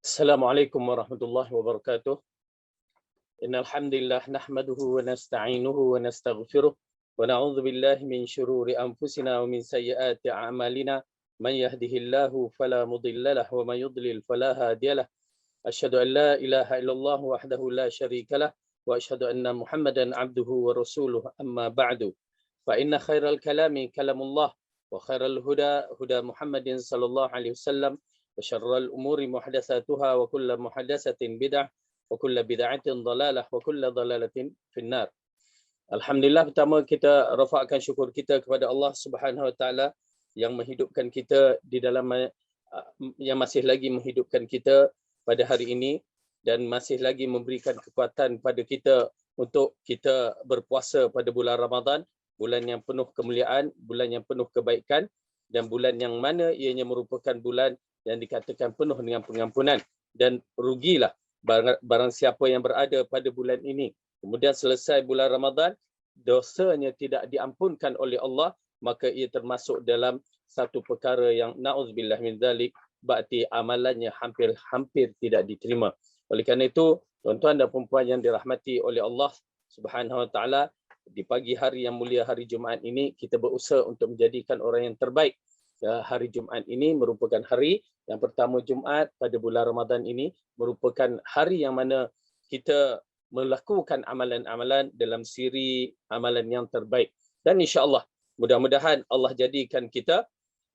Assalamualaikum warahmatullahi wabarakatuh. Innal hamdalillah nahmaduhu wa nasta'inuhu wa nastaghfiruh wa na'udzu billahi min shururi anfusina wa min sayyiati a'malina. Man yahdihillahu fala mudilla lahu wa man yudlil fala hadiyalah. Asyhadu an la ilaha illallah wahdahu la syarikalah wa asyhadu anna Muhammadan 'abduhu wa rasuluh. Amma ba'du. Fa inna khairal kalami kalamullah wa khairal huda huda Muhammadin sallallahu alaihi wasallam. وشر الأمور محدثاتها وكل محدثة بدعة وكل بدعة ضلالة وكل ضلالة في النار. Alhamdulillah, pertama kita rafakkan syukur kita kepada Allah Subhanahu Wa Taala yang menghidupkan kita di dalam yang masih lagi menghidupkan kita pada hari ini dan masih lagi memberikan kekuatan pada kita untuk kita berpuasa pada bulan Ramadan, bulan yang penuh kemuliaan, bulan yang penuh kebaikan dan bulan yang mana ianya merupakan bulan yang dikatakan penuh dengan pengampunan, dan rugilah barang siapa yang berada pada bulan ini kemudian selesai bulan Ramadan dosanya tidak diampunkan oleh Allah, maka ia termasuk dalam satu perkara yang na'udzubillah min dzalik, berarti amalannya hampir tidak diterima. Oleh kerana itu, tuan-tuan dan puan-puan yang dirahmati oleh Allah Subhanahu Wa Taala, di pagi hari yang mulia hari Jumaat ini kita berusaha untuk menjadikan orang yang terbaik. Ya, hari Jumaat ini merupakan hari yang pertama Jumaat pada bulan Ramadan ini, merupakan hari yang mana kita melakukan amalan-amalan dalam siri amalan yang terbaik. Dan insya-Allah mudah-mudahan Allah jadikan kita,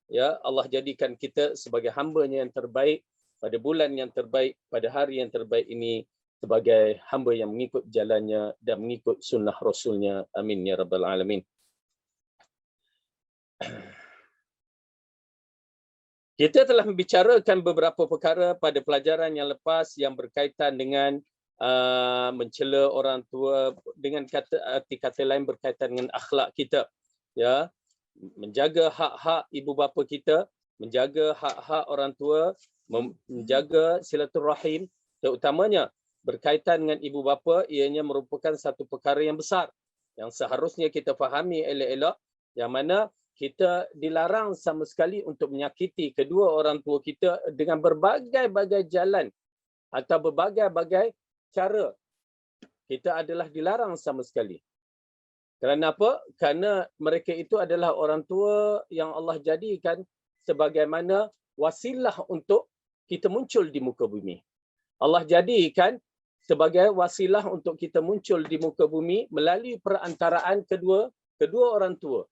ya, Allah jadikan kita sebagai hamba-Nya yang terbaik pada bulan yang terbaik, pada hari yang terbaik ini, sebagai hamba yang mengikut jalannya dan mengikut sunnah Rasulnya. Amin ya rabbal alamin. Kita telah membicarakan beberapa perkara pada pelajaran yang lepas yang berkaitan dengan mencela orang tua, dengan arti kata lain berkaitan dengan akhlak kita, ya, menjaga hak-hak ibu bapa kita, menjaga hak-hak orang tua, menjaga silaturahim, terutamanya berkaitan dengan ibu bapa, ianya merupakan satu perkara yang besar yang seharusnya kita fahami elok-elok, yang mana kita dilarang sama sekali untuk menyakiti kedua orang tua kita dengan berbagai-bagai jalan atau berbagai-bagai cara. Kita adalah dilarang sama sekali. Kerana apa? Kerana mereka itu adalah orang tua yang Allah jadikan sebagaimana wasilah untuk kita muncul di muka bumi. Allah jadikan sebagai wasilah untuk kita muncul di muka bumi melalui perantaraan kedua orang tua.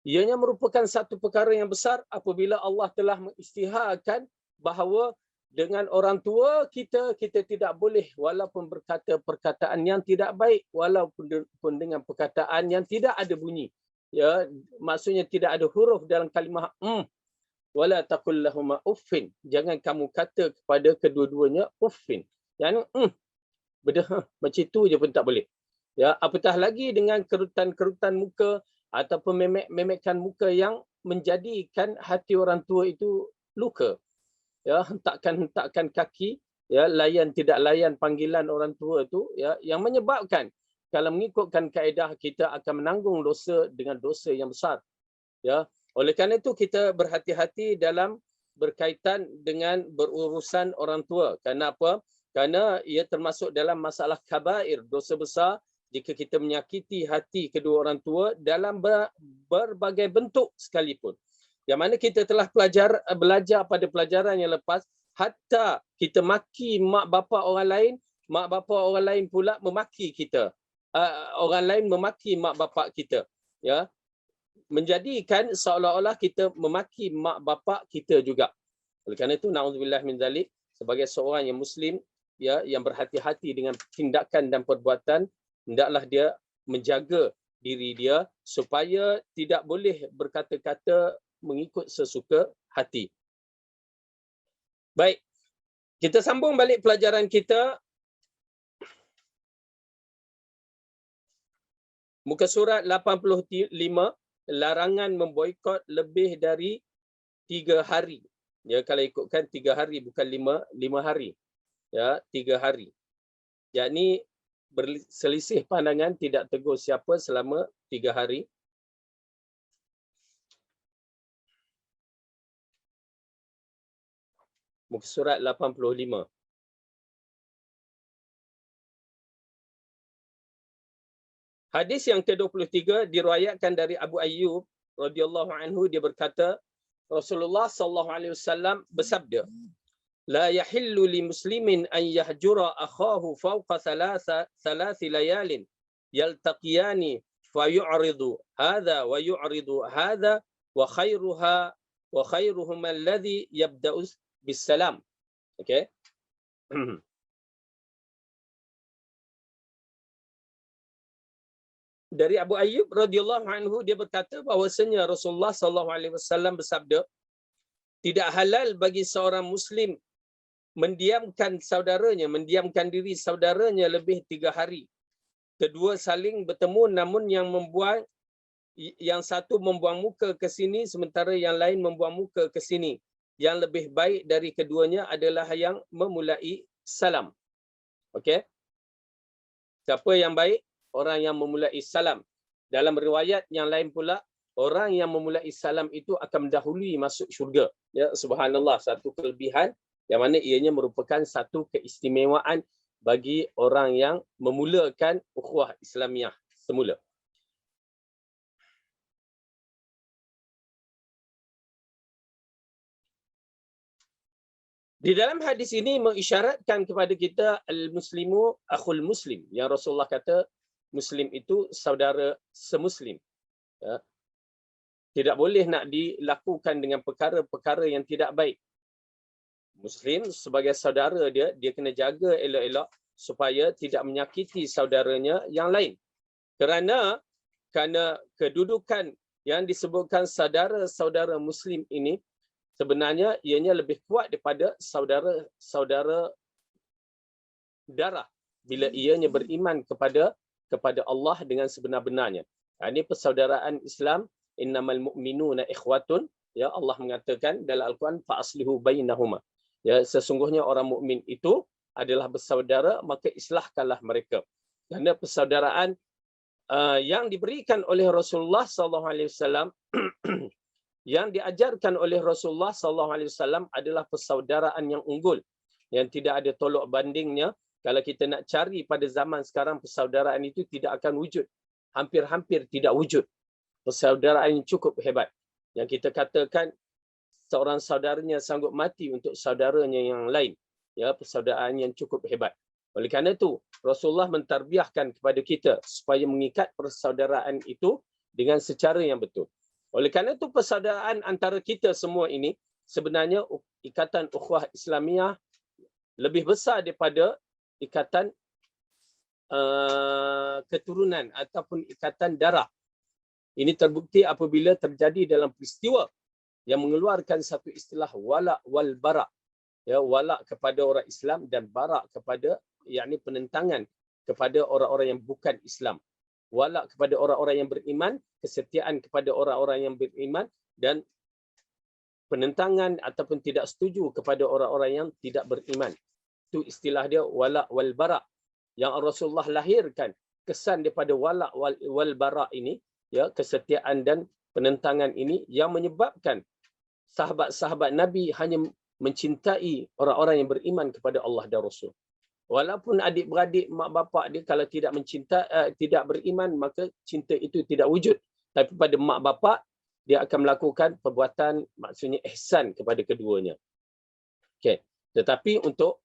Ianya merupakan satu perkara yang besar apabila Allah telah mengisytiharkan bahawa dengan orang tua kita tidak boleh walaupun berkata perkataan yang tidak baik, walaupun dengan perkataan yang tidak ada bunyi. Ya, maksudnya tidak ada huruf dalam kalimah wala taqul lahum uffin. Jangan kamu kata kepada kedua-duanya uffin. Yang benda macam itu je pun tak boleh. Ya, apatah lagi dengan kerutan-kerutan muka ataupun memek-memekkan muka yang menjadikan hati orang tua itu luka. Ya, hentakkan kaki, ya, tidak layan panggilan orang tua itu, ya, yang menyebabkan kalau mengikutkan kaedah kita akan menanggung dosa dengan dosa yang besar. Ya, oleh kerana itu kita berhati-hati dalam berkaitan dengan berurusan orang tua. Kerana apa? Kerana ia termasuk dalam masalah kabair, dosa besar, jika kita menyakiti hati kedua orang tua dalam berbagai bentuk sekalipun. Yang mana kita telah belajar pada pelajaran yang lepas, hatta kita maki mak bapa orang lain, mak bapa orang lain pula memaki kita. Orang lain memaki mak bapa kita. Ya, menjadikan seolah-olah kita memaki mak bapa kita juga. Oleh kerana itu, na'udzubillah min dzalik, sebagai seorang yang Muslim, ya, yang berhati-hati dengan tindakan dan perbuatan, hendaklah dia menjaga diri dia supaya tidak boleh berkata-kata mengikut sesuka hati. Baik, kita sambung balik pelajaran kita. Muka surat 85, larangan memboikot lebih dari 3 hari. Ya, kalau ikutkan 3 hari bukan 5 hari. Ya, 3 hari. Yakni berselisih pandangan, tidak tegur siapa selama 3 hari. Muka surat 85. Hadis yang ke-23 diriwayatkan dari Abu Ayyub radhiyallahu anhu, dia berkata Rasulullah sallallahu alaihi wasallam bersabda, la yahillu li muslimin an yahjura akhahu fawqa thalath layalin yaltaqiyani fayu'ridu hadha wa yu'ridu hadha wa khairuhum alladhi yabda'u bis salam. Okey. Dari Abu Ayyub radhiyallahu anhu, dia berkata bahawasanya Rasulullah sallallahu alaihi wasallam bersabda, tidak halal bagi seorang muslim mendiamkan diri saudaranya lebih 3 hari. Kedua saling bertemu, namun yang satu membuang muka ke sini sementara yang lain membuang muka ke sini. Yang lebih baik dari keduanya adalah yang memulai salam. Okey. Siapa yang baik? Orang yang memulai salam. Dalam riwayat yang lain pula, orang yang memulai salam itu akan mendahului masuk syurga. Ya, subhanallah, satu kelebihan yang mana ianya merupakan satu keistimewaan bagi orang yang memulakan ukhuwah Islamiah semula. Di dalam hadis ini mengisyaratkan kepada kita al-muslimu akhul muslim. Yang Rasulullah kata Muslim itu saudara semuslim. Ya. Tidak boleh nak dilakukan dengan perkara-perkara yang tidak baik. Muslim sebagai saudara dia kena jaga elok-elok supaya tidak menyakiti saudaranya yang lain. Kerana kedudukan yang disebutkan saudara-saudara Muslim ini sebenarnya ianya lebih kuat daripada saudara-saudara darah bila ianya beriman kepada Allah dengan sebenar-benarnya. Ini persaudaraan Islam, innamal mu'minuna ikhwatun. Ya, Allah mengatakan dalam Al-Quran fa aslihu bainahuma. Ya, sesungguhnya orang mukmin itu adalah bersaudara, maka islahkanlah mereka. Kerana persaudaraan yang diberikan oleh Rasulullah sallallahu alaihi wasallam yang diajarkan oleh Rasulullah sallallahu alaihi wasallam adalah persaudaraan yang unggul, yang tidak ada tolok bandingnya. Kalau kita nak cari pada zaman sekarang, persaudaraan itu tidak akan wujud. Hampir-hampir tidak wujud. Persaudaraan yang cukup hebat. Yang kita katakan seorang saudaranya sanggup mati untuk saudaranya yang lain. Ya, persaudaraan yang cukup hebat. Oleh kerana itu, Rasulullah mentarbiahkan kepada kita supaya mengikat persaudaraan itu dengan secara yang betul. Oleh kerana itu, persaudaraan antara kita semua ini sebenarnya ikatan ukhuwah Islamiah lebih besar daripada ikatan keturunan ataupun ikatan darah. Ini terbukti apabila terjadi dalam peristiwa yang mengeluarkan satu istilah wala' wal bara'. Ya, wala' kepada orang Islam dan bara' kepada yakni penentangan kepada orang-orang yang bukan Islam. Wala' kepada orang-orang yang beriman, kesetiaan kepada orang-orang yang beriman, dan penentangan ataupun tidak setuju kepada orang-orang yang tidak beriman. Itu istilah dia wala' wal bara'. Yang Rasulullah lahirkan kesan daripada wala' wal bara' ini, ya, kesetiaan dan penentangan ini yang menyebabkan sahabat-sahabat Nabi hanya mencintai orang-orang yang beriman kepada Allah dan Rasul. Walaupun adik-beradik, mak bapak dia kalau tidak tidak beriman, maka cinta itu tidak wujud. Tapi pada mak bapak, dia akan melakukan perbuatan, maksudnya ihsan kepada keduanya. Okey. Tetapi untuk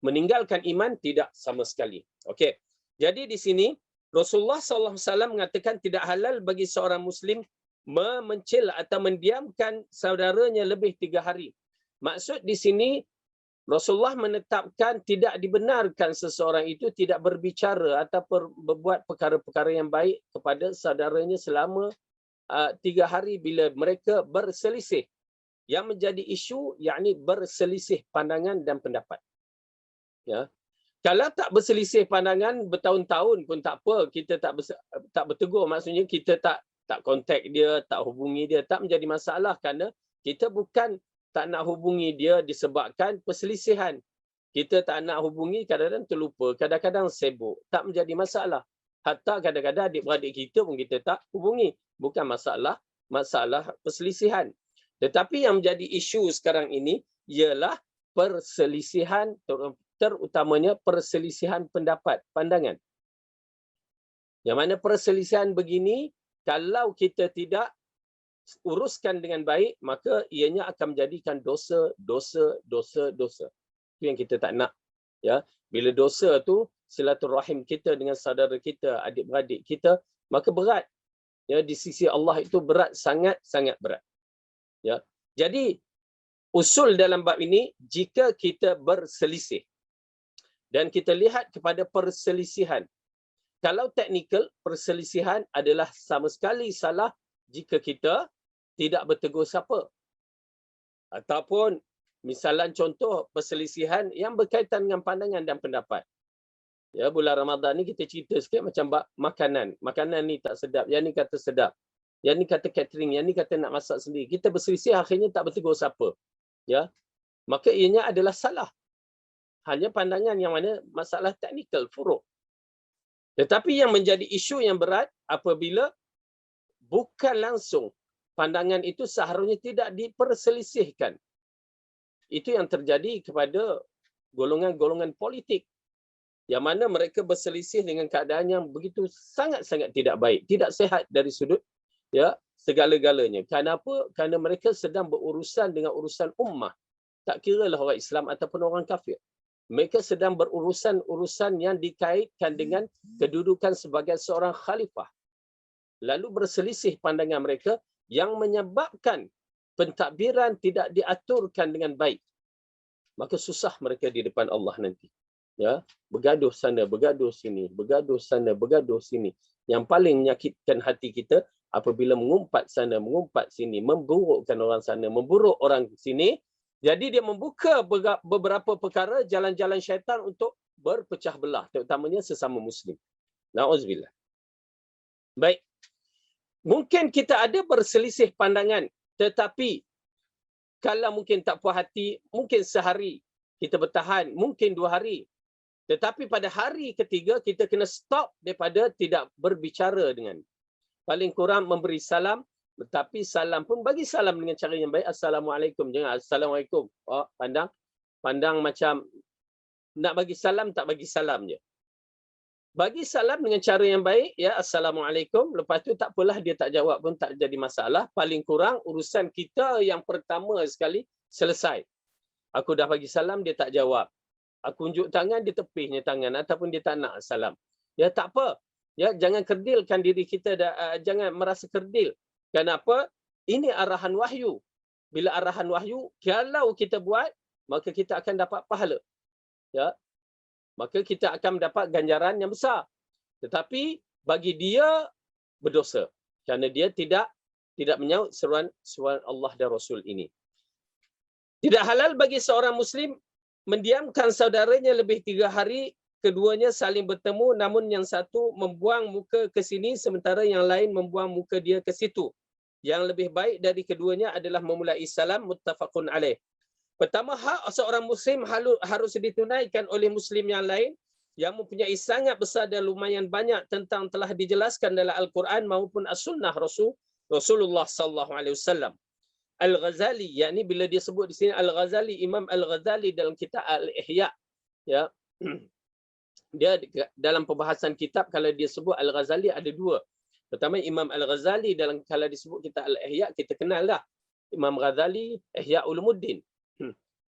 meninggalkan iman tidak sama sekali. Okey. Jadi di sini Rasulullah SAW mengatakan tidak halal bagi seorang Muslim memencil atau mendiamkan saudaranya lebih 3 hari. Maksud di sini Rasulullah menetapkan tidak dibenarkan seseorang itu tidak berbicara atau berbuat perkara-perkara yang baik kepada saudaranya selama 3 hari bila mereka berselisih. Yang menjadi isu yakni berselisih pandangan dan pendapat. Ya. Kalau tak berselisih pandangan bertahun-tahun pun tak apa, kita tak bertegur, maksudnya kita tak kontak dia, tak hubungi dia, tak menjadi masalah kerana kita bukan tak nak hubungi dia disebabkan perselisihan. Kita tak nak hubungi, kadang-kadang terlupa, kadang-kadang sibuk, tak menjadi masalah. Hatta kadang-kadang adik-beradik kita pun kita tak hubungi, bukan masalah perselisihan. Tetapi yang menjadi isu sekarang ini, ialah perselisihan, terutamanya perselisihan pendapat, pandangan. Yang mana perselisihan begini, kalau kita tidak uruskan dengan baik, maka ianya akan menjadikan dosa. Itu yang kita tak nak. Ya, bila dosa tu silaturahim kita dengan saudara kita, adik-beradik kita, maka berat. Ya, di sisi Allah itu berat, sangat berat. Ya. Jadi usul dalam bab ini, jika kita berselisih dan kita lihat kepada perselisihan, kalau teknikal, perselisihan adalah sama sekali salah jika kita tidak bertegur siapa. Ataupun misalan contoh perselisihan yang berkaitan dengan pandangan dan pendapat. Ya, bulan Ramadan ni kita cerita sikit macam makanan. Makanan ni tak sedap, yang ni kata sedap. Yang ni kata catering, yang ni kata nak masak sendiri. Kita berselisih akhirnya tak bertegur siapa. Ya. Maka ianya adalah salah. Hanya pandangan yang mana masalah teknikal, furuk. Tetapi yang menjadi isu yang berat apabila bukan langsung pandangan itu seharusnya tidak diperselisihkan. Itu yang terjadi kepada golongan-golongan politik. Yang mana mereka berselisih dengan keadaan yang begitu sangat-sangat tidak baik. Tidak sihat dari sudut ya segala-galanya. Kenapa? Kerana mereka sedang berurusan dengan urusan ummah. Tak kiralah orang Islam ataupun orang kafir. Mereka sedang berurusan yang dikaitkan dengan kedudukan sebagai seorang khalifah. Lalu berselisih pandangan mereka yang menyebabkan pentadbiran tidak diaturkan dengan baik. Maka susah mereka di depan Allah nanti. Ya, bergaduh sana, bergaduh sini, bergaduh sana, bergaduh sini. Yang paling menyakitkan hati kita apabila mengumpat sana, mengumpat sini, memburukkan orang sana, memburuk orang sini. Jadi dia membuka beberapa perkara jalan-jalan syaitan untuk berpecah belah, terutamanya sesama Muslim. Na'udzubillah. Baik. Mungkin kita ada berselisih pandangan, tetapi kalau mungkin tak puas hati, mungkin sehari kita bertahan, mungkin 2 hari. Tetapi pada hari ketiga, kita kena stop daripada tidak berbicara dengan. Paling kurang memberi salam, tetapi salam pun bagi salam dengan cara yang baik. Assalamualaikum. Jangan Assalamualaikum. Oh, pandang macam nak bagi salam, tak bagi salam je. Bagi salam dengan cara yang baik, ya, Assalamualaikum. Lepas tu tak apalah dia tak jawab pun tak jadi masalah. Paling kurang urusan kita yang pertama sekali selesai. Aku dah bagi salam, dia tak jawab. Aku unjuk tangan, dia tepihnya tangan ataupun dia tak nak salam. Ya, tak apa. Ya, jangan kerdilkan diri kita, jangan merasa kerdil. Kenapa? Ini arahan wahyu. Bila arahan wahyu, kalau kita buat, maka kita akan dapat pahala. Ya. Maka kita akan mendapat ganjaran yang besar. Tetapi bagi dia berdosa kerana dia tidak menyaut seruan Allah dan Rasul ini. Tidak halal bagi seorang Muslim mendiamkan saudaranya lebih 3 hari, keduanya saling bertemu namun yang satu membuang muka ke sini sementara yang lain membuang muka dia ke situ. Yang lebih baik dari keduanya adalah memulai salam, muttafaqun alaih. Pertama, hak seorang Muslim harus ditunaikan oleh Muslim yang lain yang mempunyai sangat besar dan lumayan banyak tentang telah dijelaskan dalam Al-Quran maupun As-Sunnah Rasulullah sallallahu alaihi wasallam. Al-Ghazali, yakni bila dia sebut di sini Al-Ghazali, Imam Al-Ghazali dalam kitab Al-Ihya, ya. Dia dalam pembahasan kitab kalau dia sebut Al-Ghazali ada 2. Pertama Imam Al-Ghazali dalam kalau disebut kitab Al-Ihya kita kenal dah. Imam Ghazali Ihya Ulumuddin.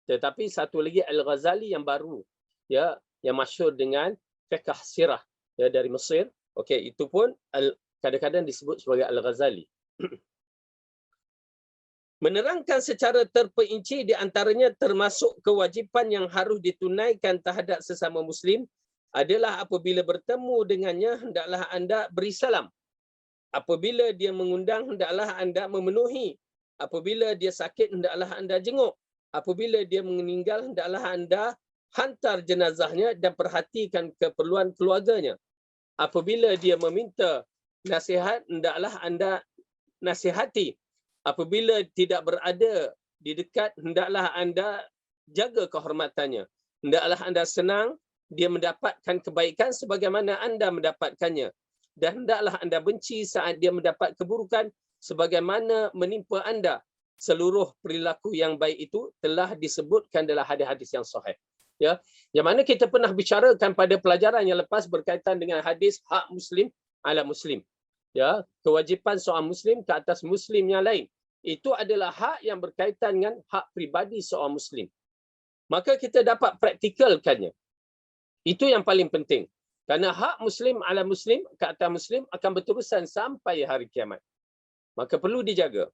Tetapi satu lagi Al-Ghazali yang baru, ya, yang masyhur dengan fiqh sirah, ya, dari Mesir. Okey, itu pun kadang-kadang disebut sebagai Al-Ghazali. Menerangkan secara terperinci di antaranya termasuk kewajipan yang harus ditunaikan terhadap sesama Muslim adalah apabila bertemu dengannya hendaklah anda beri salam. Apabila dia mengundang hendaklah anda memenuhi. Apabila dia sakit hendaklah anda jenguk. Apabila dia meninggal hendaklah anda hantar jenazahnya dan perhatikan keperluan keluarganya. Apabila dia meminta nasihat hendaklah anda nasihati. Apabila tidak berada di dekat hendaklah anda jaga kehormatannya. Hendaklah anda senang dia mendapatkan kebaikan sebagaimana anda mendapatkannya. Dan hendaklah anda benci saat dia mendapat keburukan sebagaimana menimpa anda. seluruh perilaku yang baik itu telah disebutkan dalam hadis-hadis yang sahih. Ya, yang mana kita pernah bicarakan pada pelajaran yang lepas berkaitan dengan hadis hak muslim ala muslim. Ya, kewajipan seorang muslim ke atas muslim yang lain. Itu adalah hak yang berkaitan dengan hak pribadi seorang muslim. Maka kita dapat praktikalkannya. Itu yang paling penting. Kerana hak muslim ala muslim ke atas muslim akan berterusan sampai hari kiamat. Maka perlu dijaga.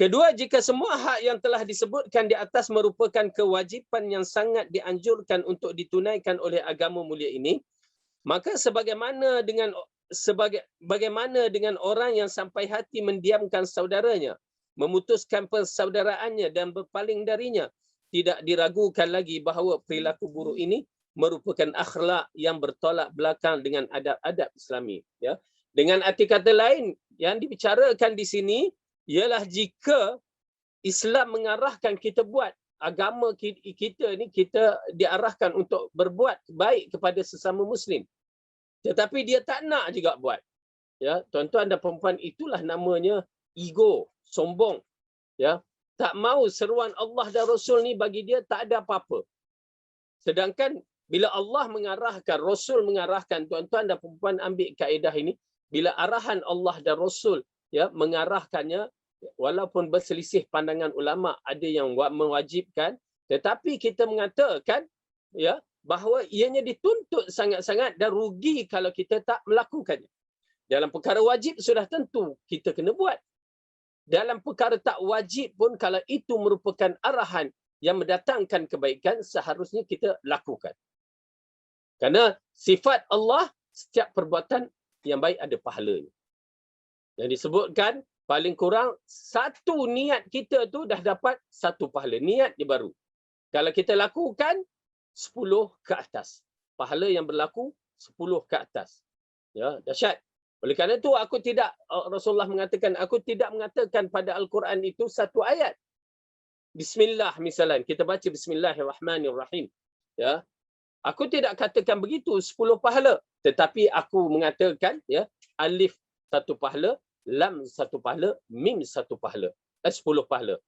Kedua, jika semua hak yang telah disebutkan di atas merupakan kewajipan yang sangat dianjurkan untuk ditunaikan oleh agama mulia ini, maka bagaimana dengan orang yang sampai hati mendiamkan saudaranya, memutuskan persaudaraannya dan berpaling darinya? Tidak diragukan lagi bahawa perilaku buruk ini merupakan akhlak yang bertolak belakang dengan adab-adab Islami. Ya. Dengan arti kata lain, yang dibicarakan di sini ialah jika Islam mengarahkan kita buat, agama kita ni kita diarahkan untuk berbuat baik kepada sesama Muslim. Tetapi dia tak nak juga buat. Ya, tuan-tuan dan puan-puan, itulah namanya ego, sombong. Ya, tak mau seruan Allah dan Rasul ni bagi dia tak ada apa-apa. Sedangkan bila Allah mengarahkan, Rasul mengarahkan, tuan-tuan dan puan-puan ambil kaedah ini, bila arahan Allah dan Rasul ya mengarahkannya, walaupun berselisih pandangan ulama, ada yang mewajibkan, tetapi kita mengatakan ya bahawa ianya dituntut sangat-sangat dan rugi kalau kita tak melakukannya. Dalam perkara wajib sudah tentu kita kena buat. Dalam perkara tak wajib pun kalau itu merupakan arahan yang mendatangkan kebaikan, seharusnya kita lakukan. Kerana sifat Allah, setiap perbuatan yang baik ada pahalanya. Yang disebutkan paling kurang satu niat kita tu dah dapat satu pahala. Niat dia baru. Kalau kita lakukan 10 ke atas. Pahala yang berlaku 10 ke atas. Ya, dahsyat. Oleh kerana itu Rasulullah mengatakan, aku tidak mengatakan pada Al-Quran itu satu ayat. Bismillah misalnya, kita baca Bismillahirrahmanirrahim. Ya. Aku tidak katakan begitu 10 pahala, tetapi aku mengatakan ya, alif satu pahala, lam satu pahala, mim satu pahala. 10 pahala.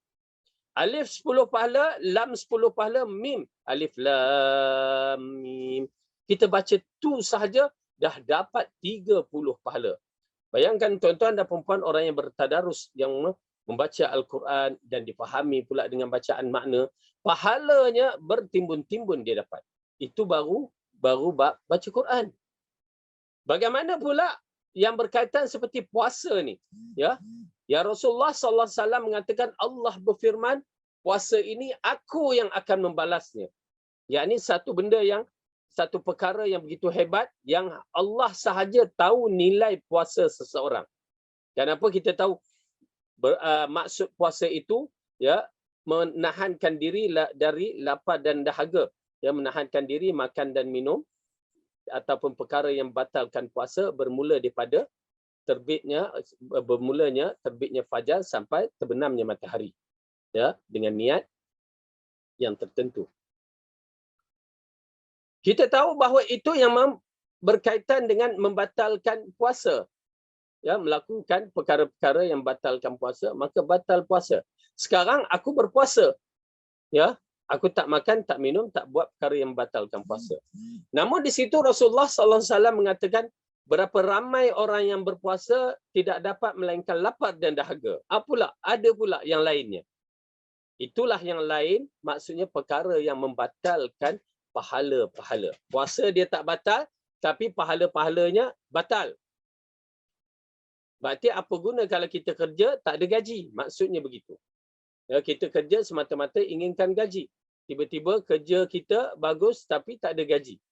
Alif 10 pahala, lam 10 pahala, mim. Alif lam mim. Kita baca tu sahaja dah dapat 30 pahala. Bayangkan tuan-tuan dan puan-puan, orang yang bertadarus, yang membaca Al-Quran dan dipahami pula dengan bacaan makna, pahalanya bertimbun-timbun dia dapat. Itu baru baca Quran. Bagaimana pula yang berkaitan seperti puasa ni? Ya, Rasulullah sallallahu alaihi wasallam mengatakan, Allah berfirman, puasa ini aku yang akan membalasnya. Yakni satu perkara yang begitu hebat, yang Allah sahaja tahu nilai puasa seseorang. Kenapa kita tahu maksud puasa itu? Ya, menahankan diri dari lapar dan dahaga. Ya, menahankan diri makan dan minum, ataupun perkara yang batalkan puasa bermula daripada terbitnya fajar sampai terbenamnya matahari. Ya, dengan niat yang tertentu. Kita tahu bahawa itu yang berkaitan dengan membatalkan puasa. Ya, melakukan perkara-perkara yang batalkan puasa, maka batal puasa. Sekarang aku berpuasa. Ya, aku tak makan, tak minum, tak buat perkara yang membatalkan puasa. Namun di situ Rasulullah sallallahu alaihi wasallam mengatakan, berapa ramai orang yang berpuasa tidak dapat melainkan lapar dan dahaga. Ada pula yang lainnya. Itulah yang lain, maksudnya perkara yang membatalkan pahala-pahala. Puasa dia tak batal, tapi pahala-pahalanya batal. Berarti apa guna kalau kita kerja tak ada gaji? Maksudnya begitu. Ya, kita kerja semata-mata inginkan gaji. Tiba-tiba kerja kita bagus tapi tak ada gaji.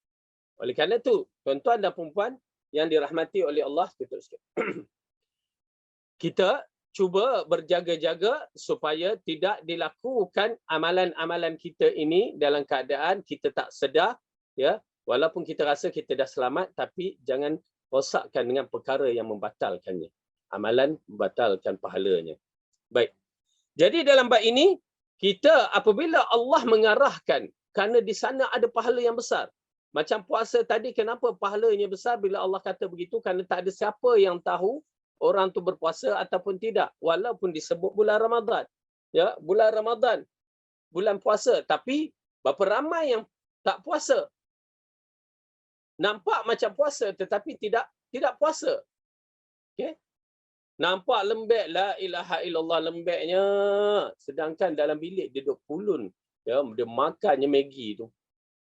Oleh kerana itu, tuan-tuan dan puan-puan yang dirahmati oleh Allah, kita cuba berjaga-jaga supaya tidak dilakukan amalan-amalan kita ini dalam keadaan kita tak sedar. Ya, walaupun kita rasa kita dah selamat, tapi jangan rosakkan dengan perkara yang membatalkannya. Amalan membatalkan pahalanya. Baik. Jadi dalam bab ini, kita apabila Allah mengarahkan, kerana di sana ada pahala yang besar. Macam puasa tadi, kenapa pahalanya besar bila Allah kata begitu? Kerana tak ada siapa yang tahu orang tu berpuasa ataupun tidak, walaupun disebut bulan Ramadan. Ya, bulan Ramadan, bulan puasa, tapi berapa ramai yang tak puasa. Nampak macam puasa tetapi tidak puasa. Okey. Nampak lembek, la ilaha illallah, lembeknya. Sedangkan dalam bilik dia duduk pulun. Ya, dia makannya Maggi tu.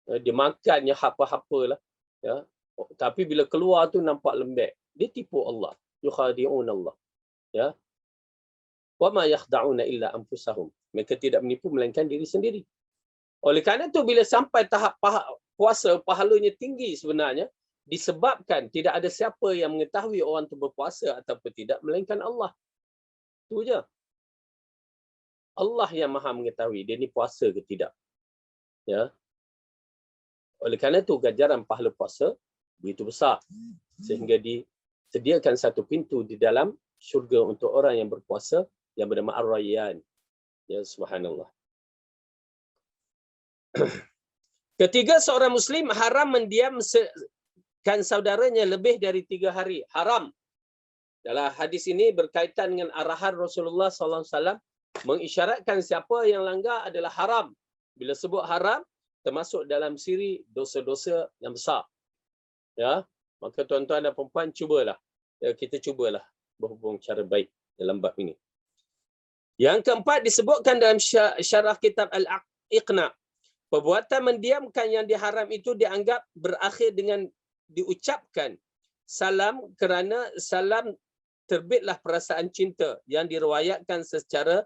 Dia makannya apa-apalah. Ya. Tapi bila keluar tu nampak lembek. Dia tipu Allah. Yukhadi'un Allah. Ya. Wa ma yakhda'una illa anfusahum. Mereka tidak menipu melainkan diri sendiri. Oleh kerana tu bila sampai tahap puasa, pahalanya tinggi sebenarnya, disebabkan tidak ada siapa yang mengetahui orang tu berpuasa ataupun tidak melainkan Allah. Itu je. Allah yang Maha mengetahui dia ni puasa ke tidak. Ya. Oleh kerana tu ganjaran pahala puasa begitu besar sehingga disediakan satu pintu di dalam syurga untuk orang yang berpuasa yang bernama Ar-Rayyan. Ya, subhanallah. Ketiga, seorang Muslim haram mendiamkan saudaranya lebih dari 3 hari. Haram. Dalam hadis ini berkaitan dengan arahan Rasulullah SAW mengisyaratkan siapa yang langgar adalah haram. Bila sebut haram, termasuk dalam siri dosa-dosa yang besar. Ya, maka tuan-tuan dan puan-puan cubalah. Ya, kita cubalah berhubung cara baik dalam bab ini. Yang keempat disebutkan dalam syarah kitab Al-Iqna. Perbuatan mendiamkan yang diharam itu dianggap berakhir dengan diucapkan salam kerana salam terbitlah perasaan cinta yang diriwayatkan secara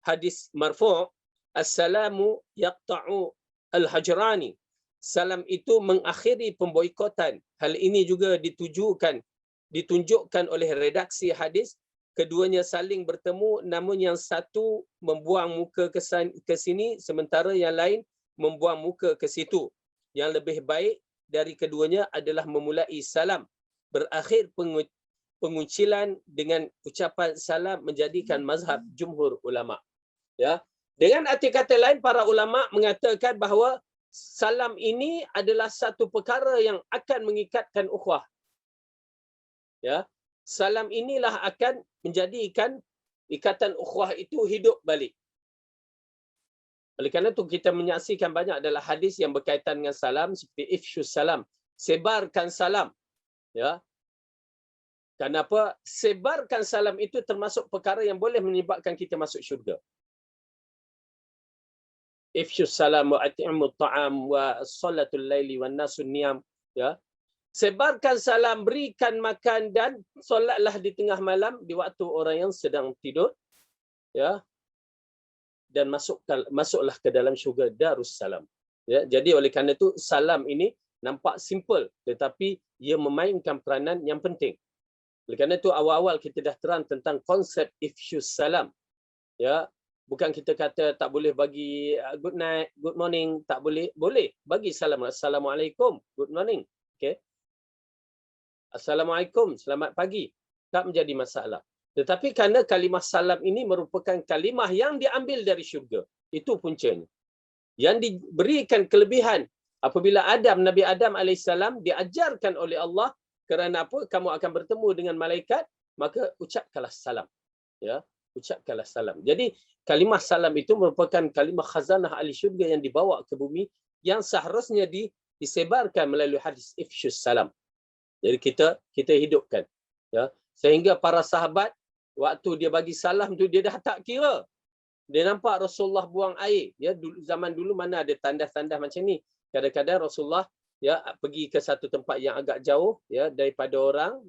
hadis marfu', as-salamu yaqta'u al-hajrani. Salam itu mengakhiri pemboikotan. Hal ini juga ditunjukkan oleh redaksi hadis. Keduanya saling bertemu namun yang satu membuang muka ke sini sementara yang lain membuang muka ke situ. Yang lebih baik dari keduanya adalah memulai salam. Berakhir penguncilan dengan ucapan salam menjadikan mazhab jumhur ulama. Ya. Dengan arti kata lain, para ulama mengatakan bahawa salam ini adalah satu perkara yang akan mengikatkan ukhuwah. Ya. Salam inilah akan menjadikan ikatan ukhuwah itu hidup balik. Oleh kerana itu kita menyaksikan banyak adalah hadis yang berkaitan dengan salam seperti ifsyus salam, sebarkan salam. Ya. Kenapa? Sebarkan salam itu termasuk perkara yang boleh menyebabkan kita masuk syurga. Ifsyus salam wa at'imut ta'am wa salatul laili wan nasun niyam. Ya. Sebarkan salam, berikan makan dan solatlah di tengah malam di waktu orang yang sedang tidur. Ya. Dan masuklah ke dalam syurga Darussalam. Ya, jadi oleh kerana itu salam ini nampak simple tetapi ia memainkan peranan yang penting. Oleh kerana itu awal-awal kita dah terang tentang konsep ifsyus salam. Ya, bukan kita kata tak boleh bagi good night, good morning, tak boleh. Boleh bagi salam. Assalamualaikum, good morning. Okey. Assalamualaikum, selamat pagi. Tak menjadi masalah. Tetapi kerana kalimah salam ini merupakan kalimah yang diambil dari syurga. Itu puncanya. Yang diberikan kelebihan apabila Nabi Adam AS diajarkan oleh Allah kerana apa? Kamu akan bertemu dengan malaikat, maka ucapkanlah salam. Ya, ucapkanlah salam. Jadi kalimah salam itu merupakan kalimah khazanah ahli syurga yang dibawa ke bumi yang seharusnya disebarkan melalui hadis ifsyus salam. Jadi kita hidupkan. Ya, sehingga para sahabat waktu dia bagi salam tu dia dah tak kira. Dia nampak Rasulullah buang air. Ya, zaman dulu mana ada tandas-tandas macam ni. Kadang-kadang Rasulullah ya pergi ke satu tempat yang agak jauh ya daripada orang,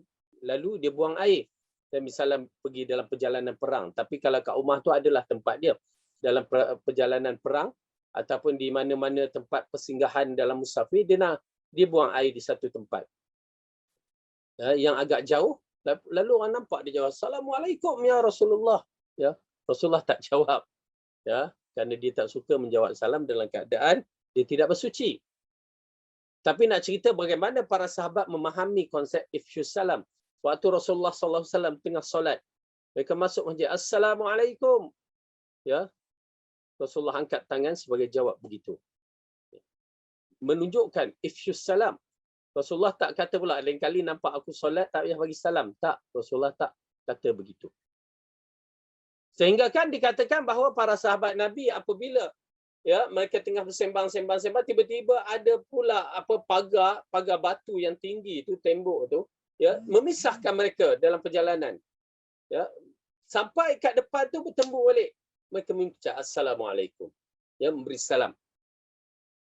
lalu dia buang air. Dan misalnya pergi dalam perjalanan perang. Tapi kalau kat rumah tu adalah tempat dia. Dalam perjalanan perang ataupun di mana-mana tempat persinggahan dalam musafir, dia buang air di satu tempat. Ya, yang agak jauh. Lalu orang nampak dia jawab, Assalamualaikum ya Rasulullah. Ya, Rasulullah tak jawab. Ya, kerana dia tak suka menjawab salam dalam keadaan dia tidak bersuci. Tapi nak cerita bagaimana para sahabat memahami konsep ifsyus salam. Waktu Rasulullah SAW tengah solat, mereka masuk masjid, Assalamualaikum. Ya, Rasulullah angkat tangan sebagai jawab begitu. Menunjukkan ifsyus salam. Rasulullah tak kata pula, lain kali nampak aku solat tak payah bagi salam. Tak, Rasulullah tak. kata begitu. Sehingga kan dikatakan bahawa para sahabat Nabi apabila ya mereka tengah bersembang-sembang, tiba-tiba ada pula pagar batu yang tinggi itu, tembok tu, ya, memisahkan mereka dalam perjalanan. Ya, sampai kat depan tu bertemu balik. Mereka mengucap assalamualaikum. Ya, memberi salam.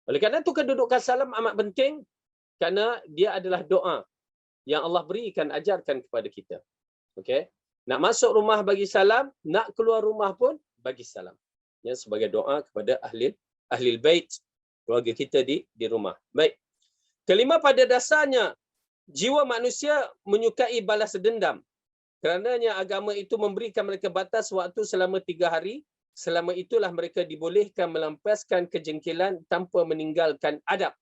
Oleh kerana itu kedudukan salam amat penting kerana dia adalah doa yang Allah berikan, ajarkan kepada kita. Okey. Nak masuk rumah bagi salam, nak keluar rumah pun bagi salam. Ya, sebagai doa kepada ahli bait, keluarga kita di rumah. Baik. Kelima, pada dasarnya jiwa manusia menyukai balas dendam. Kerananya agama itu memberikan mereka batas waktu selama 3 hari. Selama itulah mereka dibolehkan melampiaskan kejengkelan tanpa meninggalkan adab.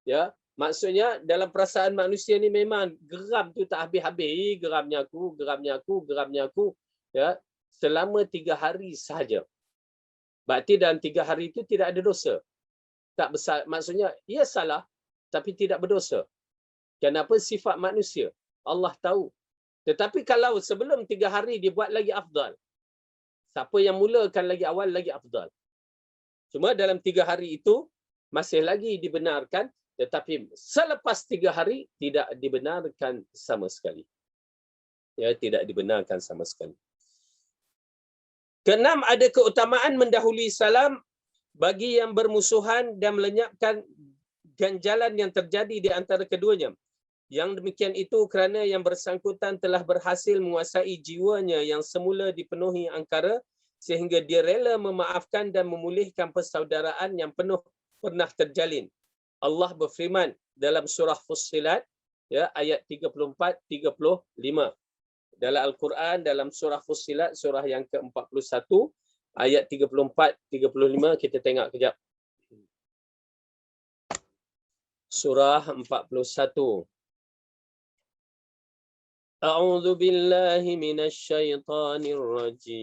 Ya, maksudnya dalam perasaan manusia ni memang geram tu tak habis-habis. Geramnya aku. Ya, selama 3 hari sahaja. Berarti dalam 3 hari itu tidak ada dosa. Tak besar, maksudnya ia salah tapi tidak berdosa. Kenapa? Sifat manusia. Allah tahu. Tetapi kalau sebelum 3 hari dia buat lagi afdal. Siapa yang mulakan lagi awal lagi afdal. Cuma dalam 3 hari itu masih lagi dibenarkan, tetapi selepas 3 hari tidak dibenarkan sama sekali. Ya, tidak dibenarkan sama sekali. Keenam, ada keutamaan mendahului salam bagi yang bermusuhan dan melenyapkan ganjalan yang terjadi di antara keduanya. Yang demikian itu kerana yang bersangkutan telah berhasil menguasai jiwanya yang semula dipenuhi angkara sehingga dia rela memaafkan dan memulihkan persaudaraan yang penuh pernah terjalin. Allah berfirman dalam surah Fussilat, ya, ayat 34-35. Dalam Al-Quran, dalam surah Fussilat, surah yang ke-41, ayat 34-35, kita tengok kejap. Surah 41. A'udzu billahi minasy syaithanir rajim.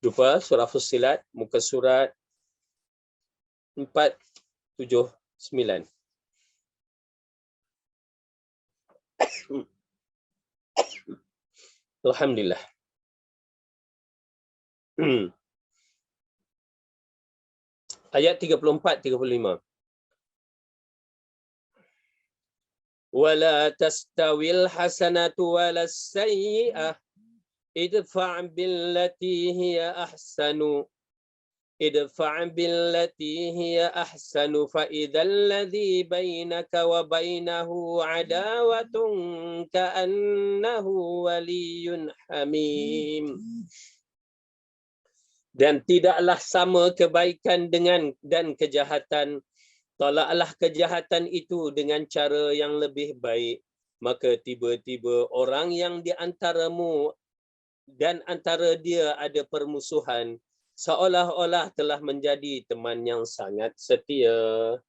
Jumpa surah Fussilat, muka surat 479. Alhamdulillah. Ayat 34-35. Wala tastawil hasanatu walas sayyi'ah idfa' billati hiya ahsanu fa idzal ladzi bainaka wa bainahu adawatun ka'annahu waliyyun hamim. Dan tidaklah sama kebaikan dan kejahatan. Tolaklah kejahatan itu dengan cara yang lebih baik. Maka tiba-tiba orang yang di antaramu dan antara dia ada permusuhan, seolah-olah telah menjadi teman yang sangat setia.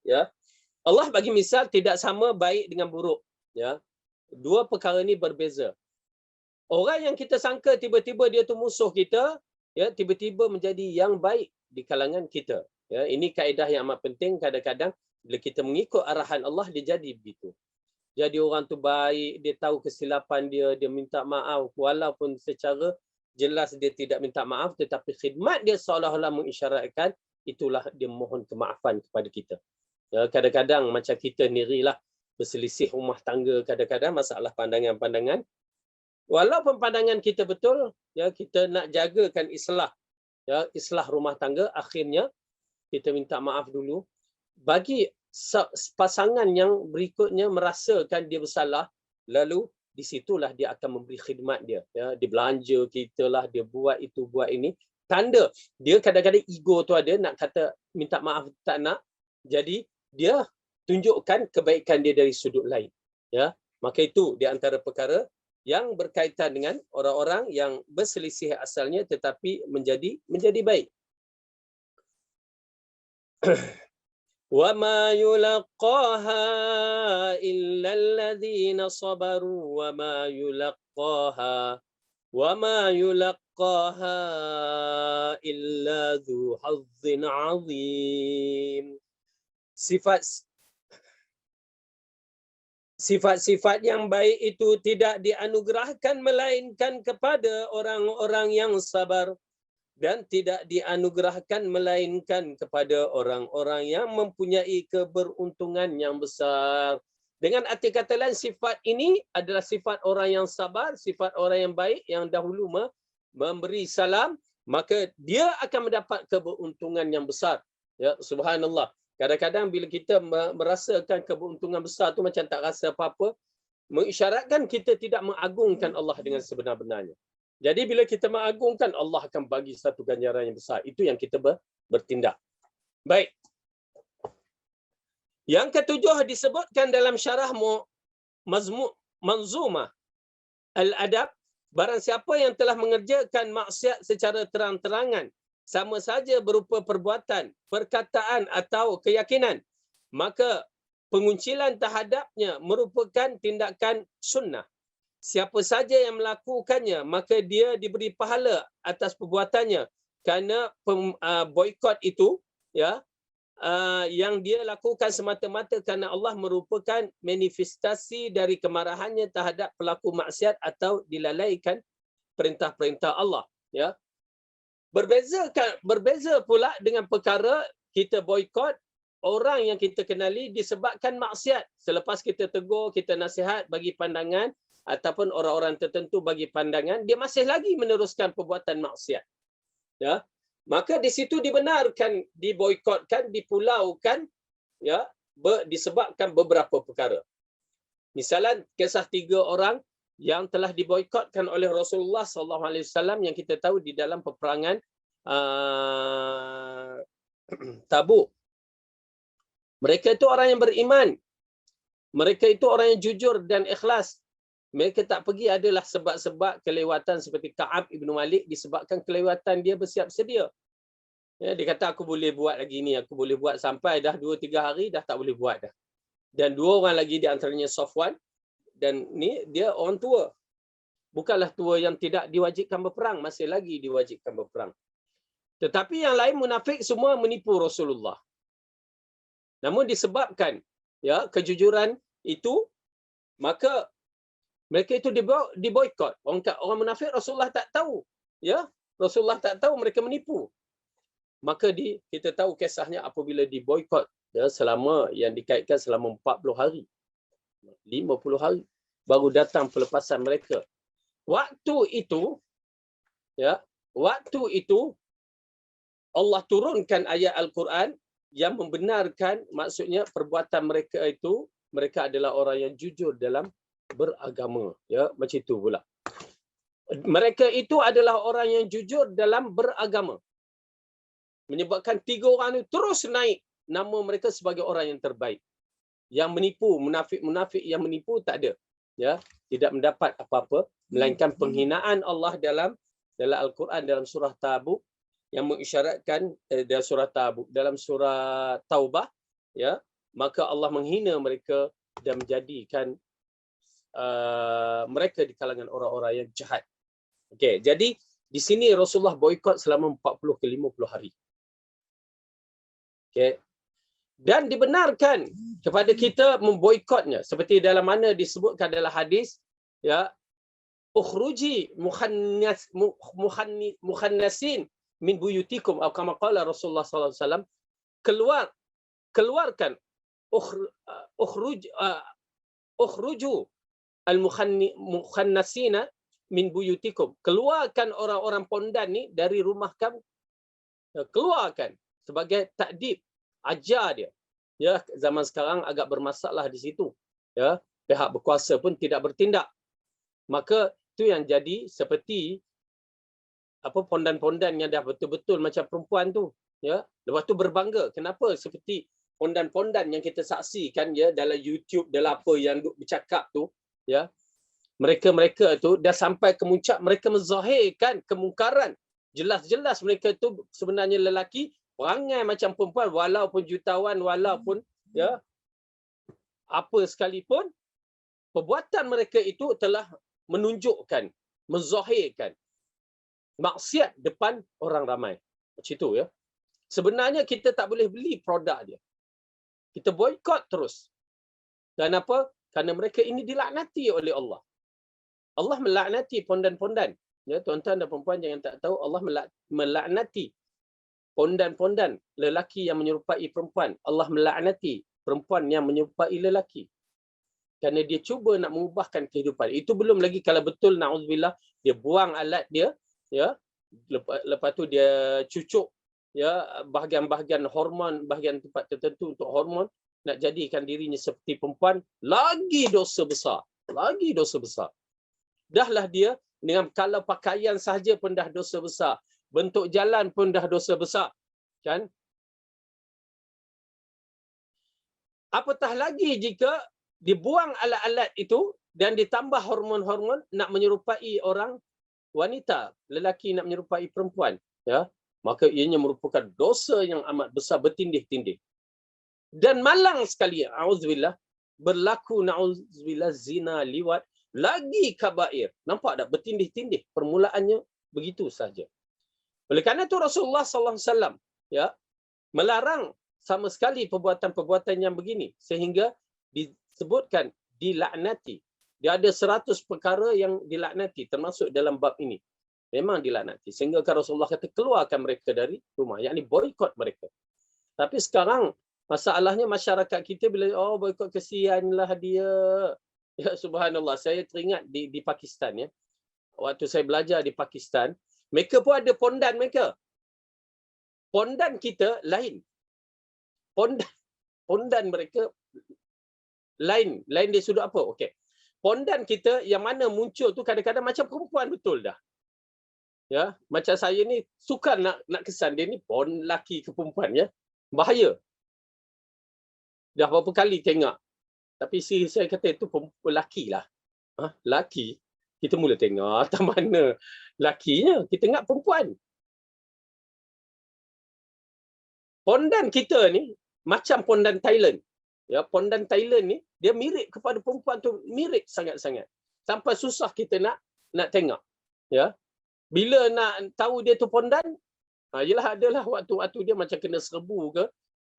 Ya, Allah bagi misal tidak sama baik dengan buruk. Ya, dua perkara ini berbeza. Orang yang kita sangka tiba-tiba dia tu musuh kita, ya, tiba-tiba menjadi yang baik di kalangan kita. Ya, ini kaedah yang amat penting. Kadang-kadang bila kita mengikut arahan Allah, dia jadi begitu. Jadi orang tu baik, dia tahu kesilapan dia, dia minta maaf walaupun secara jelas dia tidak minta maaf, tetapi khidmat dia seolah-olah mengisyaratkan itulah dia mohon kemaafan kepada kita. Ya, kadang-kadang macam kita sendirilah berselisih rumah tangga, kadang-kadang masalah pandangan-pandangan. Walaupun pandangan kita betul, ya, kita nak jagakan islah, ya, islah rumah tangga, akhirnya kita minta maaf dulu. Bagi pasangan yang berikutnya merasakan dia bersalah, lalu di situlah dia akan memberi khidmat dia. Ya, dia belanja kita lah, dia buat itu, buat ini. Tanda dia kadang-kadang ego tu ada, nak kata minta maaf tak nak. Jadi dia tunjukkan kebaikan dia dari sudut lain. Ya, maka itu di antara perkara yang berkaitan dengan orang-orang yang berselisih asalnya tetapi menjadi baik. Wa ma yulaqaha illa alladhina sabaru wa ma yulaqaha illa dhu hazzin azim. sifat-sifat yang baik itu tidak dianugerahkan melainkan kepada orang-orang yang sabar, dan tidak dianugerahkan melainkan kepada orang-orang yang mempunyai keberuntungan yang besar. Dengan arti kata lain, sifat ini adalah sifat orang yang sabar, sifat orang yang baik yang dahulu memberi salam, maka dia akan mendapat keberuntungan yang besar. Ya, subhanallah. Kadang-kadang bila kita merasakan keberuntungan besar tu macam tak rasa apa-apa, mengisyaratkan kita tidak mengagungkan Allah dengan sebenar-benarnya. Jadi bila kita mengagungkan, Allah akan bagi satu ganjaran yang besar. Itu yang kita bertindak. Baik. Yang ketujuh disebutkan dalam syarah Manzumah Al-Adab, barang siapa yang telah mengerjakan maksiat secara terang-terangan, sama saja berupa perbuatan, perkataan atau keyakinan, maka penguncilan terhadapnya merupakan tindakan sunnah. Siapa saja yang melakukannya, maka dia diberi pahala atas perbuatannya, kerana boikot itu, ya, yang dia lakukan semata-mata kerana Allah merupakan manifestasi dari kemarahannya terhadap pelaku maksiat atau dilalaikan perintah-perintah Allah. Ya, berbeza pula dengan perkara kita boikot orang yang kita kenali disebabkan maksiat. Selepas kita tegur, kita nasihat bagi pandangan, ataupun orang-orang tertentu bagi pandangan, dia masih lagi meneruskan perbuatan maksiat. Ya, maka di situ dibenarkan, diboikotkan, dipulaukan, ya, disebabkan beberapa perkara. Misalan, kisah 3 orang yang telah diboikotkan oleh Rasulullah SAW yang kita tahu di dalam peperangan Tabuk. Mereka itu orang yang beriman. Mereka itu orang yang jujur dan ikhlas. Mereka tak pergi adalah sebab-sebab kelewatan seperti Ka'ab Ibn Malik, disebabkan kelewatan dia bersiap sedia. Ya, dia kata aku boleh buat lagi ni, aku boleh buat sampai dah 2-3 hari dah tak boleh buat dah. Dan 2 orang lagi di antaranya Safwan, dan ni dia orang tua. Bukanlah tua yang tidak diwajibkan berperang, masih lagi diwajibkan berperang. Tetapi yang lain munafik semua menipu Rasulullah. Namun disebabkan, ya, kejujuran itu, maka mereka itu diboikot. Orang munafik Rasulullah tak tahu. Ya, Rasulullah tak tahu mereka menipu. Maka kita tahu kisahnya apabila diboikot, ya, selama yang dikaitkan selama 40 hari. 50 hari baru datang pelepasan mereka. Waktu itu, ya, waktu itu Allah turunkan ayat Al-Quran yang membenarkan, maksudnya perbuatan mereka itu, mereka adalah orang yang jujur dalam beragama. Ya, macam itu pula. Mereka itu adalah orang yang jujur dalam beragama. Menyebabkan 3 orang itu terus naik nama mereka sebagai orang yang terbaik. Yang menipu, munafik-munafik yang menipu tak ada. Ya, tidak mendapat apa-apa melainkan penghinaan Allah dalam Al-Quran, dalam surah Tabuk, yang mengisyaratkan dalam surah Tabuk, dalam surah Taubah, ya, maka Allah menghina mereka dan menjadikan mereka di kalangan orang-orang yang jahat. Okey, jadi di sini Rasulullah boikot selama 40 ke 50 hari. Okey. Dan dibenarkan kepada kita memboikotnya seperti dalam mana disebutkan dalam hadis, ya, ukhruji mukhannasin min buyutikum atau kama qala Rasulullah sallallahu alaihi wasallam, keluarkan ukhruju al-mukhannasina min buyutikum, keluarkan orang-orang pondan ni dari rumah kamu. Keluarkan sebagai takdib, ajar dia. Ya, zaman sekarang agak bermasalah di situ. Ya, pihak berkuasa pun tidak bertindak. Maka itu yang jadi seperti apa, pondan-pondan yang dah betul-betul macam perempuan tu. Ya, lepas tu berbangga. Kenapa seperti pondan-pondan yang kita saksikan, ya, dalam YouTube, dalam apa yang duk bercakap tu, ya. Mereka tu dah sampai ke muncak mereka menzahirkan kemungkaran. Jelas-jelas mereka tu sebenarnya lelaki, perangai macam perempuan, walaupun jutawan, walaupun, ya, apa sekalipun, perbuatan mereka itu telah menunjukkan, menzahirkan maksiat depan orang ramai. Macam itu, ya. Sebenarnya kita tak boleh beli produk dia. Kita boikot terus. Dan apa? Kerana mereka ini dilaknati oleh Allah. Allah melaknati pondan-pondan. Ya, tuan-tuan dan perempuan jangan tak tahu, Allah melaknati pondan-pondan lelaki yang menyerupai perempuan. Allah melaknati perempuan yang menyerupai lelaki. Kerana dia cuba nak mengubahkan kehidupan. Itu belum lagi kalau betul na'udzubillah dia buang alat dia, ya. Lepas tu dia cucuk, ya, bahagian-bahagian hormon, bahagian tempat tertentu untuk hormon, nak jadikan dirinya seperti perempuan, lagi dosa besar. Lagi dosa besar. Dahlah dia dengan kalau pakaian sahaja pun dah dosa besar. Bentuk jalan pun dah dosa besar. Kan? Apatah lagi jika dibuang alat-alat itu dan ditambah hormon-hormon nak menyerupai orang wanita, lelaki nak menyerupai perempuan, ya, maka ianya merupakan dosa yang amat besar, bertindih-tindih. Dan malang sekali, auzubillah, berlaku na'udzubillah zina, liwat, lagi kabair. Nampak tak bertindih-tindih? Permulaannya begitu saja. Oleh kerana itu Rasulullah sallallahu alaihi wasallam, ya, melarang sama sekali perbuatan-perbuatan yang begini, sehingga disebutkan dilaknati. Dia ada 100 perkara yang dilaknati termasuk dalam bab ini. Memang dilaknati. Sehingga Rasulullah kata keluarkan mereka dari rumah, yakni boikot mereka. Tapi sekarang masalahnya masyarakat kita bila boikot, kesianlah dia. Ya subhanallah, saya teringat di Pakistan, ya. Waktu saya belajar di Pakistan, mereka pun ada pondan mereka. Pondan kita lain. Pondan mereka lain dia sudut apa? Okey. Pondan kita yang mana muncul tu kadang-kadang macam perempuan betul dah. Ya, macam saya ni suka nak kesan dia ni laki ke perempuan, ya. Bahaya. Dah berapa kali tengok. Tapi saya kata itu laki lah. Laki. Kita mula tengok tak mana lakinya. Kita ingat perempuan. Pondan kita ni macam pondan Thailand. Ya, pondan Thailand ni dia mirip kepada perempuan tu, mirip sangat-sangat. Sampai susah kita nak tengok. Ya. Bila nak tahu dia tu pondan, yelah adalah waktu dia macam kena serbu ke,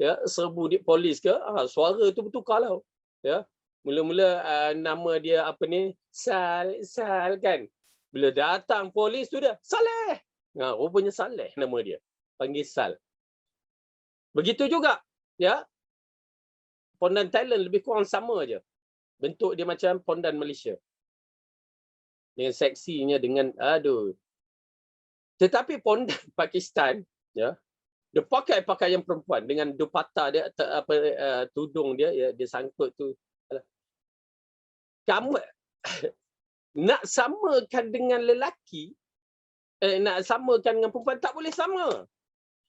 ya, serbu di polis ke, suara tu bertukar lah. Ya. Mula-mula nama dia apa ni? Sal kan. Bila datang polis tu dia, Saleh. Rupanya Saleh nama dia. Panggil Sal. Begitu juga, ya. Pondan Thailand lebih kurang sama aja. Bentuk dia macam pondan Malaysia. Dengan seksinya, dengan Tetapi pondan Pakistan, ya, dia pakai pakaian perempuan dengan dupatta dia, tudung dia, ya, dia sangkut tu. Kamu nak samakan dengan lelaki, nak samakan dengan perempuan, tak boleh sama.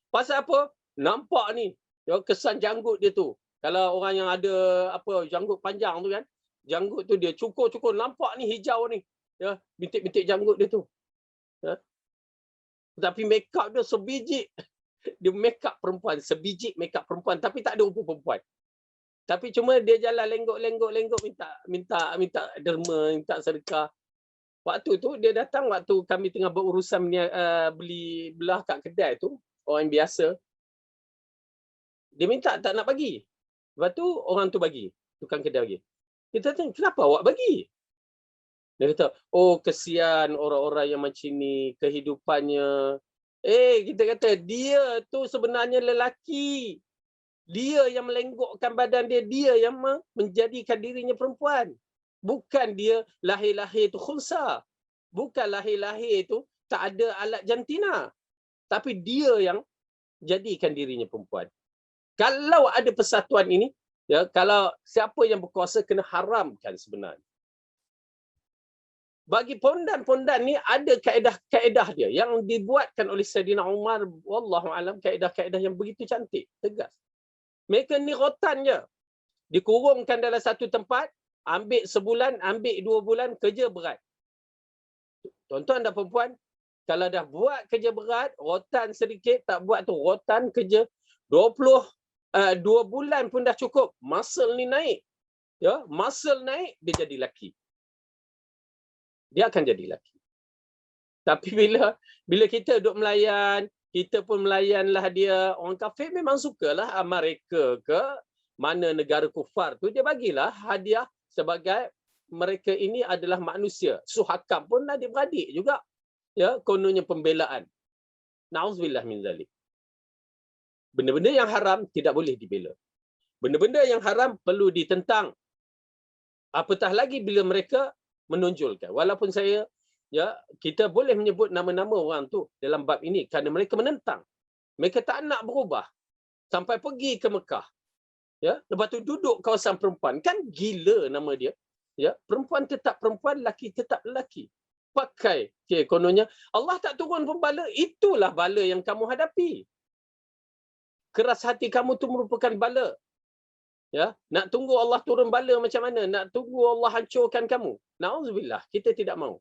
Pasal apa? Nampak ni, ya, kesan janggut dia tu. Kalau orang yang ada janggut panjang tu kan, janggut tu dia cukur, nampak ni hijau ni. Ya, bintik-bintik janggut dia tu. Ya. Tapi make up dia sebiji. Dia make up perempuan, sebiji make up perempuan, tapi tak ada rupa perempuan. Tapi cuma dia jalan lenggok minta derma, minta sedekah. Waktu tu dia datang waktu kami tengah berurusan beli belah kat kedai tu, orang biasa. Dia minta tak nak bagi. Lepas tu orang tu bagi, tukang kedai bagi. Kita tanya, kenapa awak bagi? Dia kata, kesian orang-orang yang macam ni, kehidupannya. Kita kata, dia tu sebenarnya lelaki. Dia yang melenggokkan badan dia, dia yang menjadikan dirinya perempuan. Bukan dia lahir-lahir tu khunsa. Bukan lahir-lahir tu tak ada alat jantina. Tapi dia yang jadikan dirinya perempuan. Kalau ada persatuan ini, ya, kalau siapa yang berkuasa kena haramkan sebenarnya. Bagi pondan-pondan ni ada kaedah-kaedah dia yang dibuatkan oleh Saidina Umar, wallahu alam, kaedah-kaedah yang begitu cantik, tegas. Mereka ni rotan je. Dikurungkan dalam satu tempat, ambil sebulan, ambil 2 bulan, kerja berat. Tuan-tuan dan perempuan, kalau dah buat kerja berat, rotan sedikit, tak buat tu, rotan kerja 2 bulan pun dah cukup. Muscle ni naik. Ya, muscle naik, dia jadi lelaki. Dia akan jadi lelaki. Tapi bila kita duduk melayan, kita pun melayanlah dia. Orang kafir memang sukalah, Amerika ke mana negara kufar tu, dia bagilah hadiah sebagai mereka ini adalah manusia. Suhakam pun adik-beradik juga. Ya, kononnya pembelaan. Nauzubillah min zalik. Benda-benda yang haram tidak boleh dibela. Benda-benda yang haram perlu ditentang. Apatah lagi bila mereka menonjolkan. Walaupun kita boleh menyebut nama-nama orang tu dalam bab ini kerana mereka menentang. Mereka tak nak berubah sampai pergi ke Mekah. Ya, lepas tu duduk kawasan perempuan. Kan gila nama dia. Ya, perempuan tetap perempuan, lelaki tetap lelaki. Pakai kononnya Allah tak turun pun bala, itulah bala yang kamu hadapi. Keras hati kamu tu merupakan bala. Ya, nak tunggu Allah turun bala macam mana? Nak tunggu Allah hancurkan kamu? Nauzubillah, kita tidak mahu.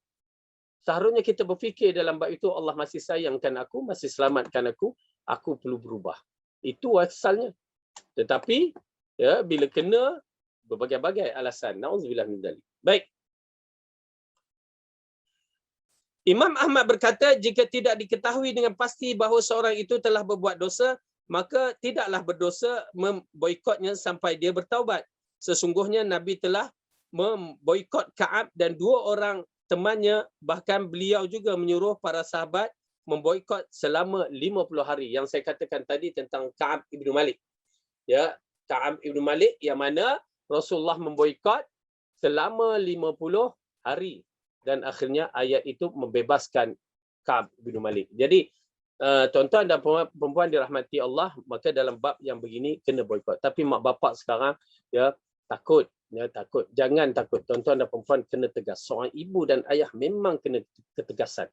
Seharusnya kita berfikir dalam bab itu, Allah masih sayangkan aku, masih selamatkan aku perlu berubah. Itu asalnya. Tetapi ya, bila kena berbagai-bagai alasan. Nauzubillah min dzalik. Baik. Imam Ahmad berkata, jika tidak diketahui dengan pasti bahawa seorang itu telah berbuat dosa, maka tidaklah berdosa memboikotnya sampai dia bertaubat. Sesungguhnya Nabi telah memboikot Ka'ab dan 2 orang temannya, bahkan beliau juga menyuruh para sahabat memboikot selama 50 hari. Yang saya katakan tadi tentang Ka'ab ibn Malik. Ya, Ka'ab ibn Malik yang mana Rasulullah memboikot selama 50 hari. Dan akhirnya ayat itu membebaskan Ka'ab bin Malik. Jadi tuan-tuan dan perempuan dirahmati Allah, maka dalam bab yang begini kena boikot. Tapi mak bapak sekarang ya takut, takut. Jangan takut. Tuan-tuan dan perempuan kena tegas. Seorang ibu dan ayah memang kena ketegasan.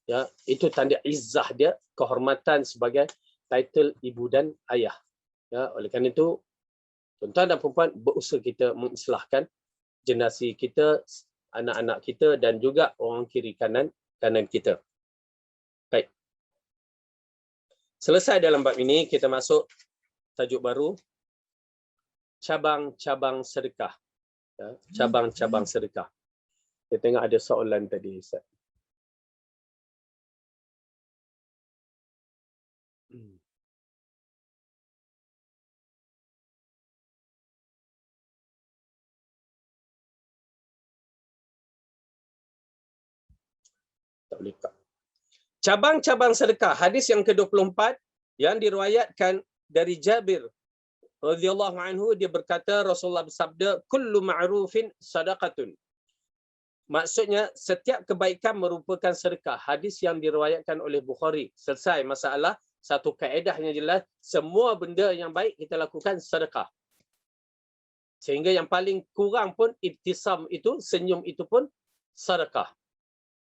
Ya, itu tanda izzah dia, kehormatan sebagai title ibu dan ayah. Ya, oleh kerana itu tuan-tuan dan perempuan berusaha kita mengislahkan generasi kita, anak-anak kita dan juga orang kiri kanan kita. Baik. Selesai dalam bab ini, kita masuk tajuk baru, cabang-cabang sedekah. Ya, cabang-cabang sedekah. Saya tengok ada soalan tadi, Ustaz. Tak boleh tak. Cabang-cabang sedekah. Hadis yang ke-24 yang diriwayatkan dari Jabir radhiyallahu anhu, dia berkata Rasulullah bersabda, kullu ma'rufin sadaqatun. Maksudnya setiap kebaikan merupakan sedekah. Hadis yang diriwayatkan oleh Bukhari. Selesai masalah. Satu kaedahnya jelas, semua benda yang baik kita lakukan sedekah. Sehingga yang paling kurang pun ibtisam itu, senyum itu pun sedekah.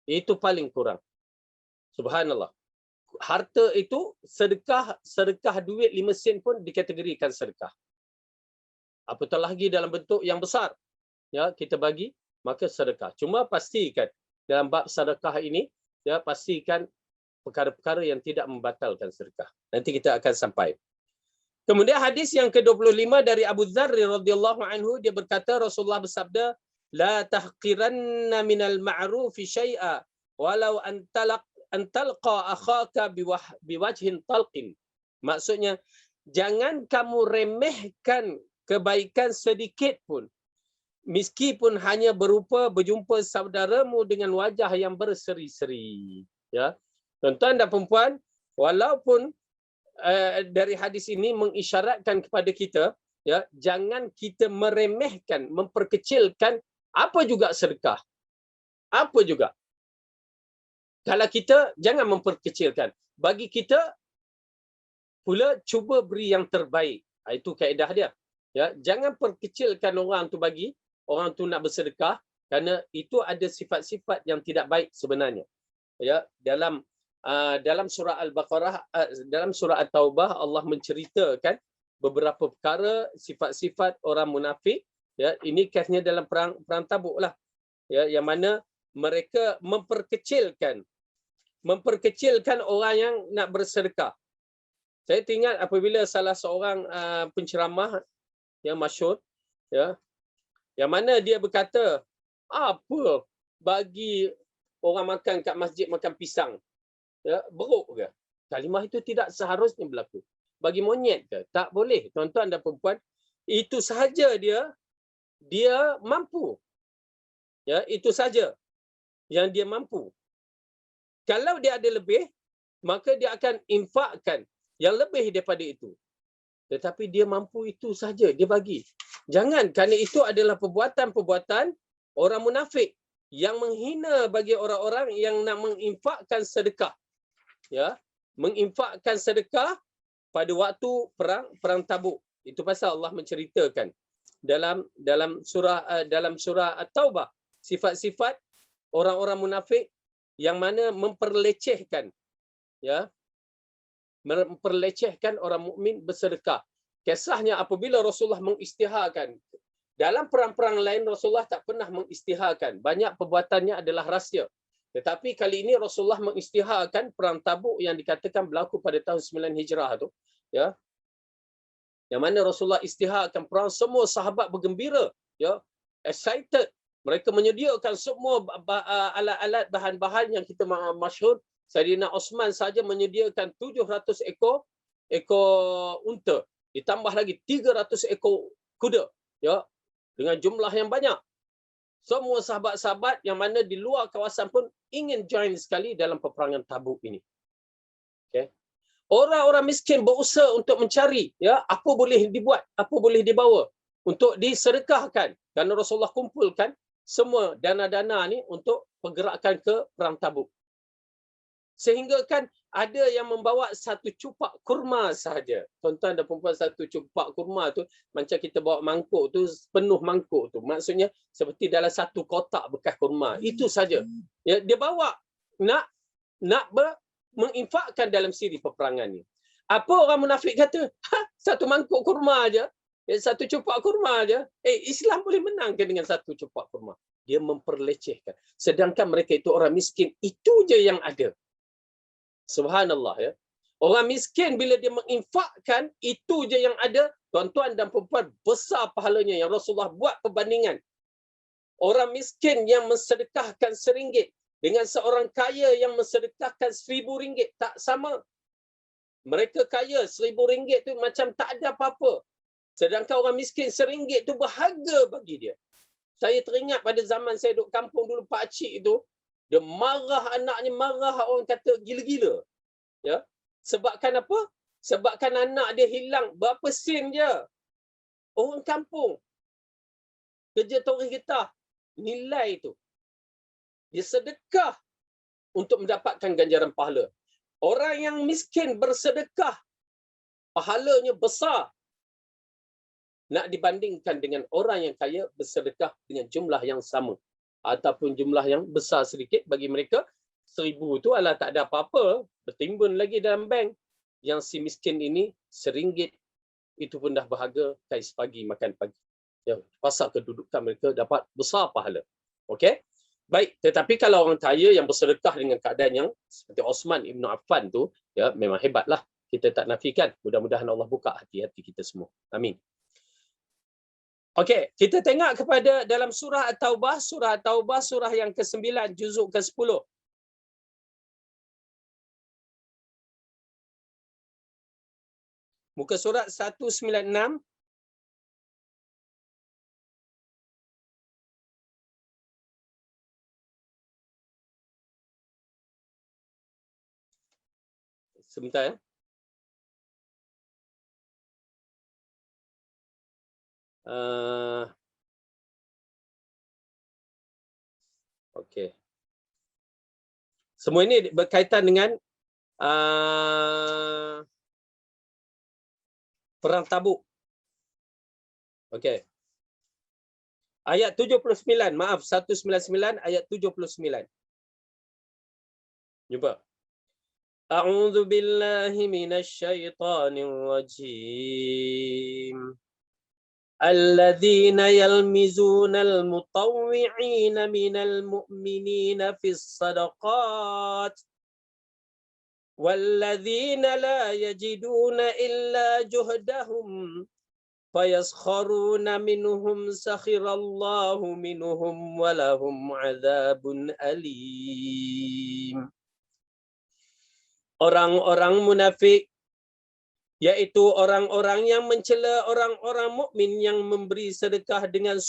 Itu paling kurang. Subhanallah. Harta itu sedekah duit 5 sen pun dikategorikan sedekah. Apatah lagi dalam bentuk yang besar. Ya, kita bagi, maka sedekah. Cuma pastikan dalam bab sedekah ini, ya, pastikan perkara-perkara yang tidak membatalkan sedekah. Nanti kita akan sampai. Kemudian hadis yang ke-25 dari Abu Dzar radhiyallahu anhu, dia berkata Rasulullah bersabda, la tahqiranna minal ma'rufi syai'a walau antalqa akhaka biwajhin talqin. Maksudnya, jangan kamu remehkan kebaikan sedikit pun, meskipun hanya berupa berjumpa saudaramu dengan wajah yang berseri-seri. Ya, tuan-tuan dan perempuan, walaupun dari hadis ini mengisyaratkan kepada kita, ya, jangan kita meremehkan, memperkecilkan apa juga sedekah. Apa juga. Kalau kita jangan memperkecilkan. Bagi kita pula cuba beri yang terbaik. Itu kaedah dia. Ya, jangan perkecilkan orang tu bagi, orang tu nak bersedekah, kerana itu ada sifat-sifat yang tidak baik sebenarnya. Ya, dalam surah Al-Baqarah, dalam surah At-Taubah, Allah menceritakan beberapa perkara sifat-sifat orang munafik. Ya, ini kesnya dalam perang Tabuk lah. Ya, yang mana mereka memperkecilkan orang yang nak bersedekah. Saya teringat apabila salah seorang penceramah yang masyhur, ya, yang mana dia berkata, apa bagi orang makan kat masjid makan pisang, ya, beruk ke? Kalimah itu tidak seharusnya berlaku. Bagi monyet ke? Tak boleh. Tuan-tuan dan perempuan, itu sahaja dia dia mampu. Ya, itu saja yang dia mampu. Kalau dia ada lebih, maka dia akan infakkan yang lebih daripada itu. Tetapi dia mampu itu saja, dia bagi. Jangan, kerana itu adalah perbuatan-perbuatan orang munafik yang menghina bagi orang-orang yang nak menginfakkan sedekah. Ya, menginfakkan sedekah pada waktu perang Tabuk. Itu pasal Allah menceritakan dalam surah At-Taubah sifat-sifat orang-orang munafik yang mana memperlecehkan, ya, memperlecehkan orang mukmin bersedekah. Kisahnya apabila Rasulullah mengisytiharkan dalam perang-perang lain, Rasulullah tak pernah mengisytiharkan. Banyak perbuatannya adalah rahsia. Tetapi kali ini Rasulullah mengisytiharkan perang Tabuk yang dikatakan berlaku pada tahun 9 Hijrah tu, ya. Yang mana Rasulullah isytiharkan perang, semua sahabat bergembira, ya, excited. Mereka menyediakan semua alat-alat bahan-bahan yang kita masyhur. Sayyidina Osman saja menyediakan 700 ekor unta, ditambah lagi 300 ekor kuda, ya, dengan jumlah yang banyak. Semua sahabat-sahabat yang mana di luar kawasan pun ingin join sekali dalam peperangan Tabuk ini. Okay. Orang-orang miskin berusaha untuk mencari, ya, apa boleh dibuat, apa boleh dibawa untuk disedekahkan. Kerana Rasulullah kumpulkan semua dana-dana ni untuk pergerakan ke perang Tabuk. Sehingga kan ada yang membawa satu cupak kurma sahaja. Tuan-tuan dan perempuan, satu cupak kurma tu macam kita bawa mangkuk tu, penuh mangkuk tu. Maksudnya seperti dalam satu kotak bekas kurma. Itu saja. Ya, dia bawa nak menginfakkan dalam siri peperangan ni. Apa orang munafik kata? Satu mangkuk kurma aja, satu cupak kurma aja. Islam boleh menang ke dengan satu cupak kurma? Dia memperlecehkan. Sedangkan mereka itu orang miskin, itu je yang ada. Subhanallah, ya. Orang miskin bila dia menginfakkan, itu je yang ada. Tuan-tuan dan perempuan, besar pahalanya. Yang Rasulullah buat perbandingan. Orang miskin yang mensedekahkan RM1 dengan seorang kaya yang mensedekahkan RM1,000, tak sama. Mereka kaya RM1,000 tu macam tak ada apa-apa. Sedangkan orang miskin RM1 tu berharga bagi dia. Saya teringat pada zaman saya duduk kampung dulu, Pak Cik tu, dia marah anaknya, marah, orang kata gila-gila. Ya. Sebabkan apa? Sebabkan anak dia hilang berapa sen je. Orang kampung, kerja toreh getah, nilai tu. Dia sedekah untuk mendapatkan ganjaran pahala. Orang yang miskin bersedekah, pahalanya besar. Nak dibandingkan dengan orang yang kaya bersedekah dengan jumlah yang sama. Ataupun jumlah yang besar sedikit bagi mereka. 1,000 tu alah tak ada apa-apa. Bertimbun lagi dalam bank. Yang si miskin ini RM1 itu pun dah berharga kais pagi makan pagi. Ya, pasal kedudukan mereka dapat besar pahala. Okey? Baik, tetapi kalau orang kaya yang bersedekah dengan keadaan yang seperti Osman Ibn Affan tu, ya, memang hebatlah. Kita tak nafikan. Mudah-mudahan Allah buka hati-hati kita semua. Amin. Okey, kita tengok kepada dalam surah At-Taubah, surah yang ke-9, juzuk ke-10. Muka surat 196. Sebentar, ya. Okey. Semua ini berkaitan dengan perang Tabuk. Okey. Ayat 79, maaf, 199 ayat 79. Jumpa. A'udzu billahi minasyaitonir rajim. الذين يلمزون المطوعين من المؤمنين في الصدقات والذين لا يجدون إلا جهدهم فيسخرون منهم سخر الله منهم ولهم عذاب أليم. Orang-orang munafik, yaitu orang-orang yang mencela orang-orang mukmin yang memberi sedekah dengan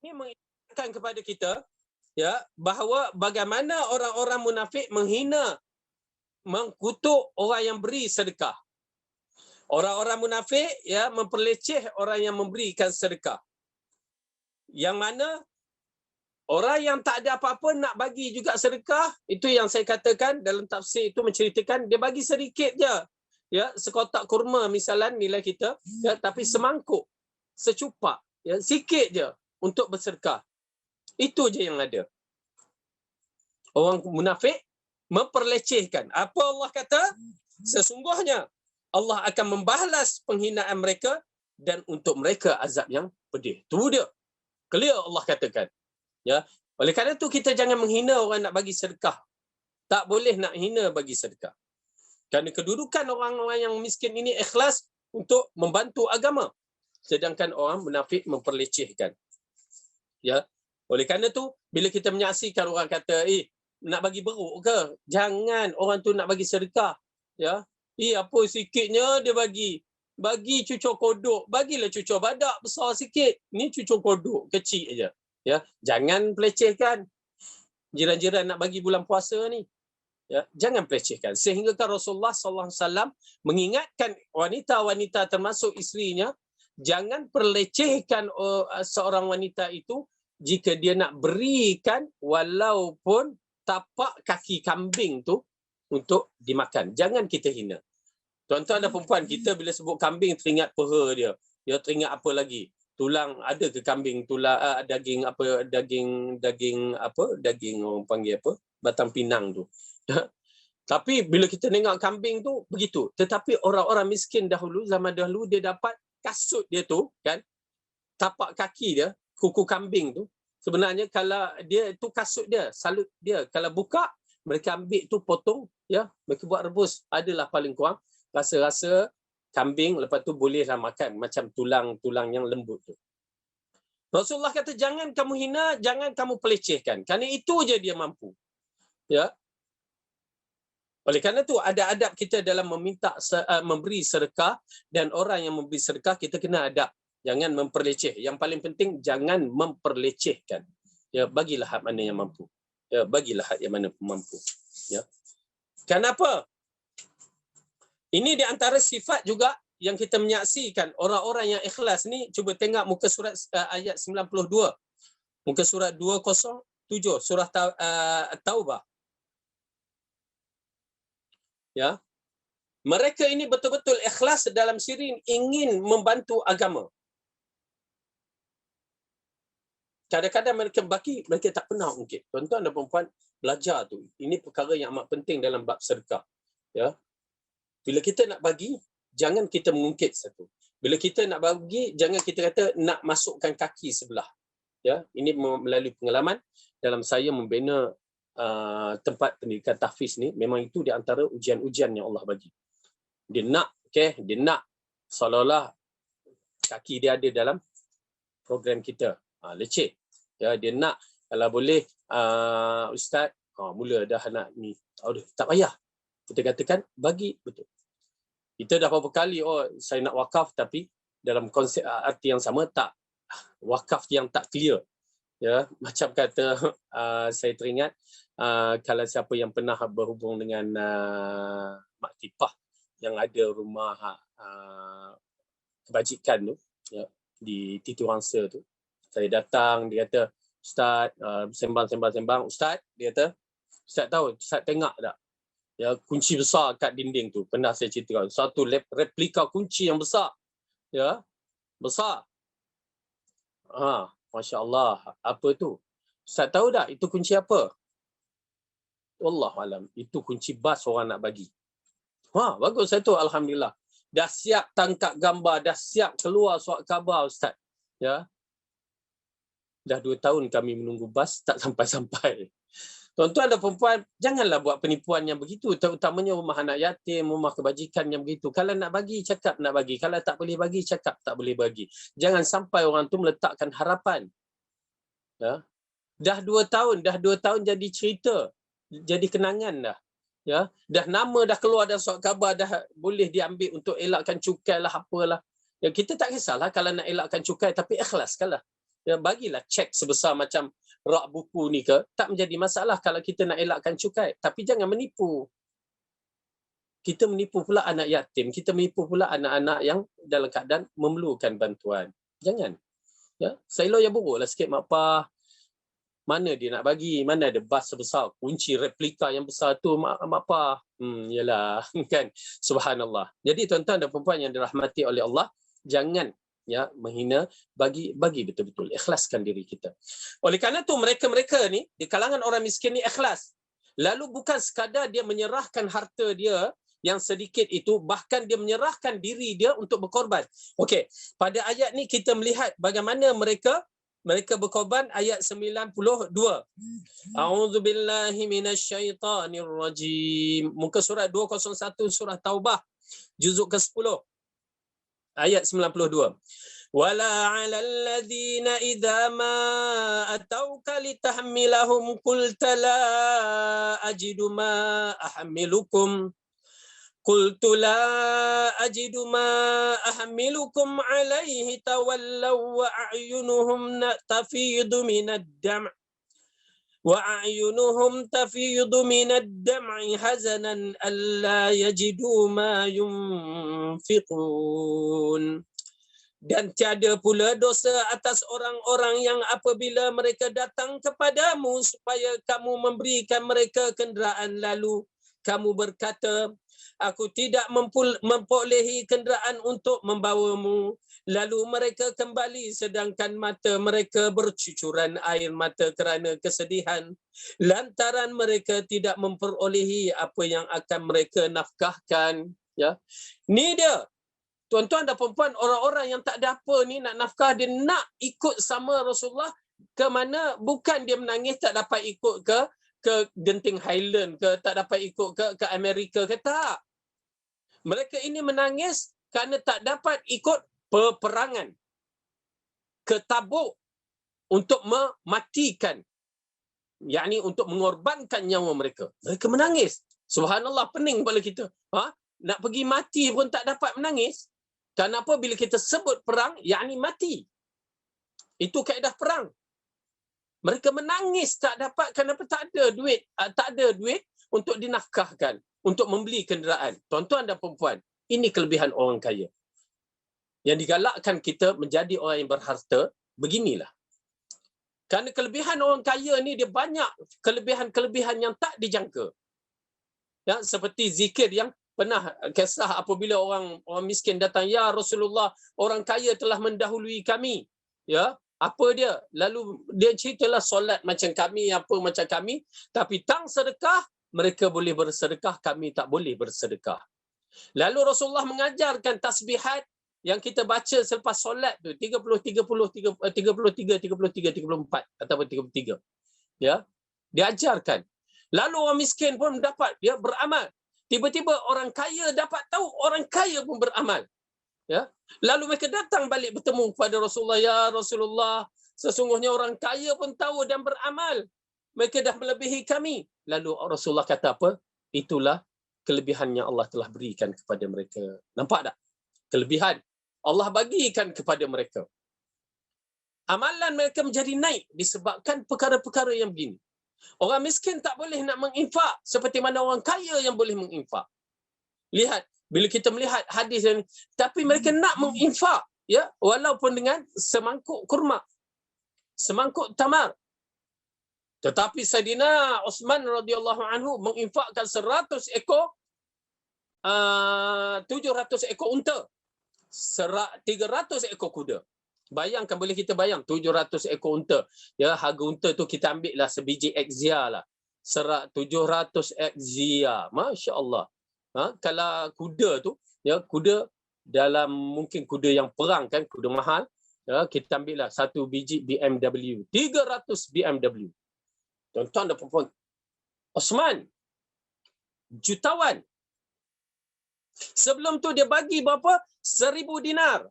Ini mengingatkan kepada kita ya bahawa bagaimana orang-orang munafik menghina, mengkutuk orang yang beri sedekah. Orang-orang munafik ya memperleceh orang yang memberikan sedekah. Yang mana orang yang tak ada apa-apa nak bagi juga sedekah, itu yang saya katakan dalam tafsir itu menceritakan dia bagi sedikit je. Ya, sekotak kurma misalnya nilai kita, ya, tapi semangkuk, secupak, ya, sikit je untuk bersedekah. Itu je yang ada. Orang munafik memperlecehkan. Apa Allah kata? Sesungguhnya Allah akan membalas penghinaan mereka dan untuk mereka azab yang pedih. Itu dia. Clear Allah katakan. Ya. Oleh kerana itu kita jangan menghina orang nak bagi sedekah. Tak boleh nak hina bagi sedekah. Kerana kedudukan orang-orang yang miskin ini ikhlas untuk membantu agama. Sedangkan orang munafik memperlecehkan. Ya. Oleh kerana itu bila kita menyaksikan orang kata, nak bagi beruk ke? Jangan orang tu nak bagi sedekah. Ya. Apa sikitnya dia bagi. Bagi cucur kodok. Bagilah cucur badak besar sikit. Ni cucur kodok kecil aja. Ya. Jangan pelecehkan. Jiran-jiran nak bagi bulan puasa ni. Ya. Jangan pelecehkan. Sehingga Rasulullah SAW mengingatkan wanita-wanita termasuk isterinya, jangan pelecehkan seorang wanita itu jika dia nak berikan walaupun tapak kaki kambing tu untuk dimakan. Jangan kita hina. Tuan-tuan dan perempuan, kita bila sebut kambing teringat peha dia. Ya, teringat apa lagi? Tulang, ada ke kambing tulang, daging apa, daging apa? Daging orang panggil apa? Batang pinang tu. Tapi bila kita tengok kambing tu begitu. Tetapi orang-orang miskin dahulu, zaman dahulu dia dapat kasut dia tu kan. Tapak kaki dia, kuku kambing tu. Sebenarnya kalau dia tu kasut dia, salut dia. Kalau buka, mereka ambil tu potong, ya, mereka buat rebus. Adalah paling kurang rasa-rasa kambing, lepas tu bolehlah makan macam tulang-tulang yang lembut tu. Rasulullah kata jangan kamu hina, jangan kamu pelecehkan. Kerana itu je dia mampu. Ya. Oleh kerana itu ada adab kita dalam meminta memberi sedekah, dan orang yang memberi sedekah kita kena adab. Jangan memperleceh. Yang paling penting jangan memperlecehkan. Ya, bagilah hak mana yang mampu. Ya, bagilah hak yang mana mampu. Ya. Kenapa? Ini di antara sifat juga yang kita menyaksikan orang-orang yang ikhlas ni. Cuba tengok muka surat ayat 92. Muka surat 207 surah Taubah. Ya. Mereka ini betul-betul ikhlas dalam syirin ingin membantu agama. Kadang-kadang mereka bagi, mereka tak pernah ungkit. Tuan-tuan dan perempuan, belajar tu. Ini perkara yang amat penting dalam bab sedekah. Ya. Bila kita nak bagi, jangan kita mengungkit satu. Bila kita nak bagi, jangan kita kata nak masukkan kaki sebelah. Ya, ini melalui pengalaman dalam saya membina tempat pendidikan tahfiz ni, memang itu di antara ujian-ujian yang Allah bagi. Dia nak, dia nak seolah-olah kaki dia ada dalam program kita. Leceh. Ya, dia nak kalau boleh ustaz, mula dah nak ni. Tak payah. Kita katakan bagi betul. Kita dah berapa kali saya nak wakaf, tapi dalam konsep arti yang sama tak. Wakaf yang tak clear. Ya, macam kata saya teringat kalau siapa yang pernah berhubung dengan Mak Tipah yang ada rumah kebajikan tu, ya, di Titi Wangsa tu. Saya datang, dia kata, Ustaz, sembang. Ustaz, dia kata, Ustaz tahu, Ustaz tengok tak? Ya, kunci besar kat dinding tu. Pernah saya ceritakan. Satu replika kunci yang besar. Ya, besar. Masya Allah. Apa tu? Ustaz tahu tak itu kunci apa? Wallahualam. Itu kunci bas orang nak bagi. Bagus saya tu. Alhamdulillah. Dah siap tangkap gambar. Dah siap keluar surat khabar Ustaz. Ya. Dah 2 tahun kami menunggu bas. Tak sampai-sampai. Tuan-tuan dan perempuan, janganlah buat penipuan yang begitu. Terutamanya rumah anak yatim, rumah kebajikan yang begitu. Kalau nak bagi, cakap nak bagi. Kalau tak boleh bagi, cakap tak boleh bagi. Jangan sampai orang tu meletakkan harapan. Ya. Dah 2 tahun jadi cerita. Jadi kenangan dah. Ya. Dah nama dah keluar dan surat khabar dah boleh diambil untuk elakkan cukai lah, apalah. Ya, kita tak kisahlah kalau nak elakkan cukai, tapi ikhlaskanlah. Ya, bagilah cek sebesar macam rak buku ni ke, tak menjadi masalah kalau kita nak elakkan cukai. Tapi jangan menipu. Kita menipu pula anak yatim, kita menipu pula anak-anak yang dalam keadaan memerlukan bantuan. Jangan. Ya, Sailor yang buruklah sikit mak pah. Mana dia nak bagi? Mana ada bas sebesar kunci replika yang besar tu mak pah. Yalah kan. Subhanallah. Jadi tuan-tuan dan puan-puan yang dirahmati oleh Allah, jangan ya menghina, bagi betul-betul ikhlaskan diri kita. Oleh kerana tu mereka-mereka ni di kalangan orang miskin ni ikhlas. Lalu bukan sekadar dia menyerahkan harta dia yang sedikit itu, bahkan dia menyerahkan diri dia untuk berkorban. Okey, pada ayat ni kita melihat bagaimana mereka berkorban. Ayat 92. A'udzubillahi minasyaitanirrajim. Muka surat 201 surah Taubah juzuk ke-10 ayat 92. Wala 'alal ladzina idza ma atauka litahmilahum qulta la ajidu ma ahmilukum قلت لا أجد ما أحملكم عليه تولوا وأعينهم تفيض من الدمع حزنا ألا يجدوا ما ينفقون. Dan tiada pula dosa atas orang-orang yang apabila mereka datang kepadamu supaya kamu memberikan mereka kenderaan, lalu kamu berkata, aku tidak memperolehi kenderaan untuk membawamu. Lalu mereka kembali sedangkan mata mereka bercucuran air mata kerana kesedihan, lantaran mereka tidak memperolehi apa yang akan mereka nafkahkan. Ya, ni dia tuan-tuan dan puan-puan, orang-orang yang tak ada apa ni nak nafkah, dia nak ikut sama Rasulullah ke mana? Bukan dia menangis tak dapat ikut ke Genting Highland ke, tak dapat ikut ke Amerika ke, tak. Mereka ini menangis kerana tak dapat ikut peperangan ke Tabuk untuk mematikan, yakni untuk mengorbankan nyawa mereka. Mereka menangis. Subhanallah, pening kepala kita. Nak pergi mati pun tak dapat menangis. Kenapa? Bila kita sebut perang, yakni mati. Itu kaedah perang. Mereka menangis tak dapat, kenapa? Tak ada duit untuk dinafkahkan, untuk membeli kenderaan. Tuan-tuan dan puan-puan, ini kelebihan orang kaya. Yang digalakkan kita menjadi orang yang berharta, beginilah. Kerana kelebihan orang kaya ni, dia banyak kelebihan-kelebihan yang tak dijangka. Ya, seperti zikir yang pernah kisah apabila orang miskin datang, ya Rasulullah, orang kaya telah mendahului kami. Ya, apa dia? Lalu dia ceritalah solat macam kami, apa macam kami, tapi tang sedekah, mereka boleh bersedekah, kami tak boleh bersedekah. Lalu Rasulullah mengajarkan tasbihat yang kita baca selepas solat tu, 33 ataupun 33. Ya, diajarkan. Lalu orang miskin pun dapat dia beramal. Tiba-tiba orang kaya dapat tahu, orang kaya pun beramal. Ya, lalu mereka datang balik bertemu kepada Rasulullah, ya Rasulullah, sesungguhnya orang kaya pun tahu dan beramal, mereka dah melebihi kami. Lalu Rasulullah kata apa? Itulah kelebihan yang Allah telah berikan kepada mereka. Nampak tak? Kelebihan Allah bagikan kepada mereka. Amalan mereka menjadi naik disebabkan perkara-perkara yang begini. Orang miskin tak boleh nak menginfak seperti mana orang kaya yang boleh menginfak. Lihat, bila kita melihat hadis ini, tapi mereka nak menginfak, ya, walaupun dengan semangkuk kurma, semangkuk tamar. Tetapi Saidina Uthman radhiyallahu anhu menginfakkan 100 ekor 700 ekor unta, 300 ekor kuda. Bayangkan, boleh kita bayang 700 ekor unta. Ya, harga unta tu kita ambil lah sebiji Exia lah. 700 Exia. Masya-Allah. Kalau kuda tu, ya, kuda dalam mungkin kuda yang perang kan, kuda mahal, ya, kita ambil lah satu biji BMW, 300 BMW. Tuan-tuan dan puan-puan, Osman jutawan. Sebelum tu dia bagi berapa? 1000 dinar.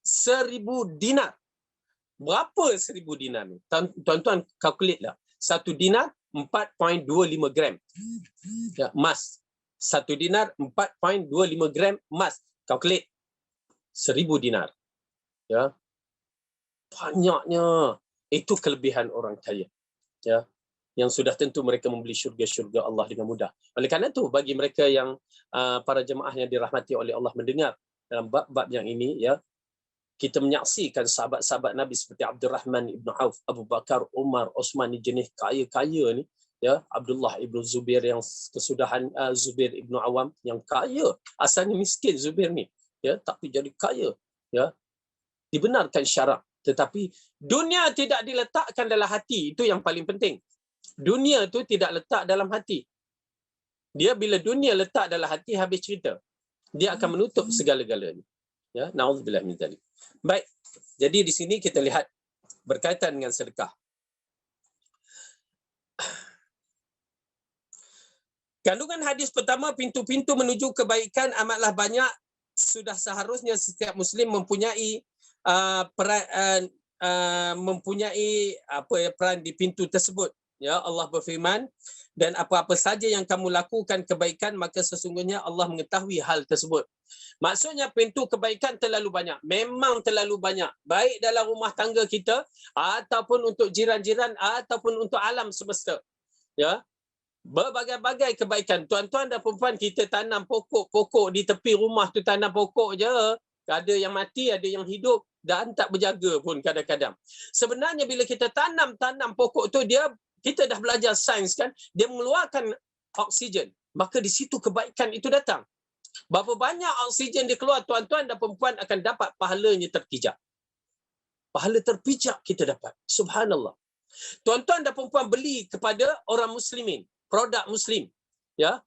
1000 dinar. Berapa 1000 dinar ni? Tuan-tuan calculate lah. 1 dinar 4.25 gram. Ya, emas. 1 dinar 4.25 gram emas. Calculate. 1000 dinar. Ya. banyaknya. Itu kelebihan orang kaya. Ya, yang sudah tentu mereka membeli syurga-syurga Allah dengan mudah. Oleh kerana itu, bagi mereka yang para jemaah yang dirahmati oleh Allah mendengar dalam bab-bab yang ini, ya, kita menyaksikan sahabat-sahabat Nabi seperti Abdul Rahman ibn Auf, Abu Bakar, Umar, Osman, ni jenis kaya-kaya ni, ya, Abdullah ibn Zubair yang kesudahan, Zubair ibn Awam yang kaya, asalnya miskin Zubair ni, ya, tapi jadi kaya, ya, dibenarkan syarak. Tetapi dunia tidak diletakkan dalam hati, itu yang paling penting. Dunia tu tidak letak dalam hati. Dia bila dunia letak dalam hati, habis cerita. Dia akan menutup segala-galanya. Ya, naudzubillah min zalik. Baik. Jadi di sini kita lihat berkaitan dengan sedekah. Kandungan hadis pertama, pintu-pintu menuju kebaikan amatlah banyak. Sudah seharusnya setiap muslim mempunyai peran di pintu tersebut. Ya, Allah berfirman, dan apa-apa saja yang kamu lakukan kebaikan, maka sesungguhnya Allah mengetahui hal tersebut. Maksudnya pintu kebaikan terlalu banyak. Memang terlalu banyak. Baik dalam rumah tangga kita, ataupun untuk jiran-jiran, ataupun untuk alam semesta. Ya, berbagai-bagai kebaikan. Tuan-tuan dan perempuan, kita tanam pokok-pokok di tepi rumah tu, tanam pokok je. Ada yang mati, ada yang hidup, dan tak berjaga pun kadang-kadang. Sebenarnya bila kita tanam pokok tu, kita dah belajar sains kan, dia mengeluarkan oksigen. Maka di situ kebaikan itu datang. Berapa banyak oksigen dia keluar, tuan-tuan dan perempuan akan dapat pahalanya terpijak. Pahala terpijak kita dapat. Subhanallah. Tuan-tuan dan perempuan beli kepada orang muslimin, produk muslim, ya,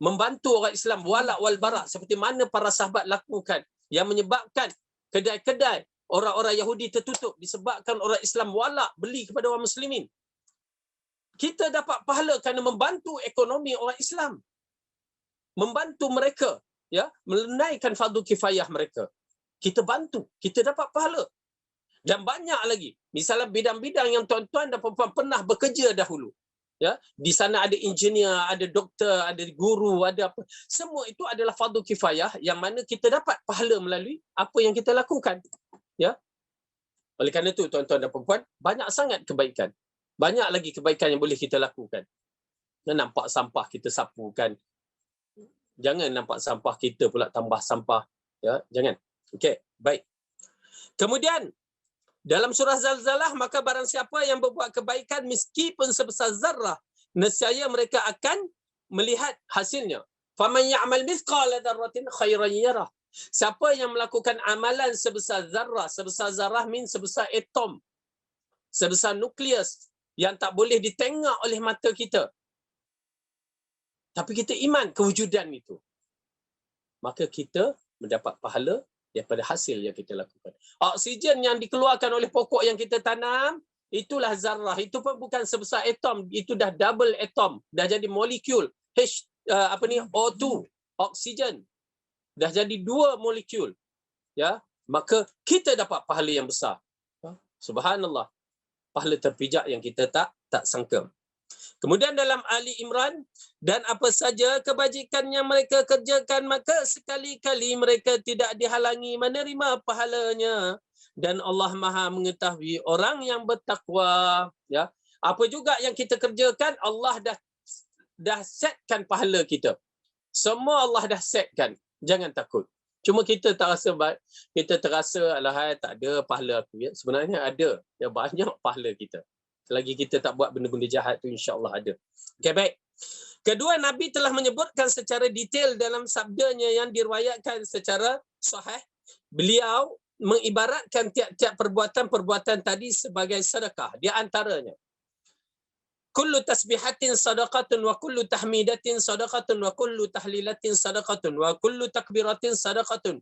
membantu orang Islam walak wal barak seperti mana para sahabat lakukan, yang menyebabkan kedai-kedai orang-orang Yahudi tertutup disebabkan orang Islam walak beli kepada orang muslimin. Kita dapat pahala kerana membantu ekonomi orang Islam, membantu mereka, ya, menunaikan fardu kifayah mereka. Kita bantu, kita dapat pahala. Dan banyak lagi. Misalnya bidang-bidang yang tuan-tuan dan perempuan pernah bekerja dahulu. Ya, di sana ada engineer, ada doktor, ada guru, ada apa. Semua itu adalah fardu kifayah yang mana kita dapat pahala melalui apa yang kita lakukan. Ya. Oleh kerana itu, tuan-tuan dan perempuan, banyak sangat kebaikan. Banyak lagi kebaikan yang boleh kita lakukan. Nampak sampah kita sapukan. Jangan nampak sampah kita pula tambah sampah. Ya, jangan. Okey, baik. Kemudian dalam surah Zalzalah, maka barang siapa yang berbuat kebaikan meskipun sebesar zarrah, nescaya mereka akan melihat hasilnya. Faman ya'mal mithqala dzarratin khairan yarah. Siapa yang melakukan amalan sebesar zarrah means sebesar atom, sebesar nukleus yang tak boleh ditengok oleh mata kita, tapi kita iman kewujudan itu, maka kita mendapat pahala daripada hasil yang kita lakukan. Oksigen yang dikeluarkan oleh pokok yang kita tanam, itulah zarrah. Itu pun bukan sebesar atom, itu dah double atom, dah jadi molekul O2, oksigen. Dah jadi 2 molekul. Ya, maka kita dapat pahala yang besar. Subhanallah. Pahala terpijak yang kita tak sangka. Kemudian dalam Ali Imran, dan apa saja kebajikan yang mereka kerjakan, maka sekali-kali mereka tidak dihalangi menerima pahalanya. Dan Allah Maha mengetahui orang yang bertakwa. Ya, apa juga yang kita kerjakan, Allah dah setkan pahala kita. Semua Allah dah setkan. Jangan takut. Cuma kita tak rasa, kita terasa alah tak ada pahala aku, ya. Sebenarnya ada. Ya, banyak pahala kita. Selagi kita tak buat benda-benda jahat tu, insya-Allah ada. Okey, baik. Kedua, Nabi telah menyebutkan secara detail dalam sabdanya yang diriwayatkan secara sahih. Beliau mengibaratkan tiap-tiap perbuatan tadi sebagai sedekah. Di antaranya, kullu tasbihatin sadaqatun wa kullu tahmidatin sadaqatun wa kullu tahlilatin sadaqatun wa kullu takbiratin sadaqatun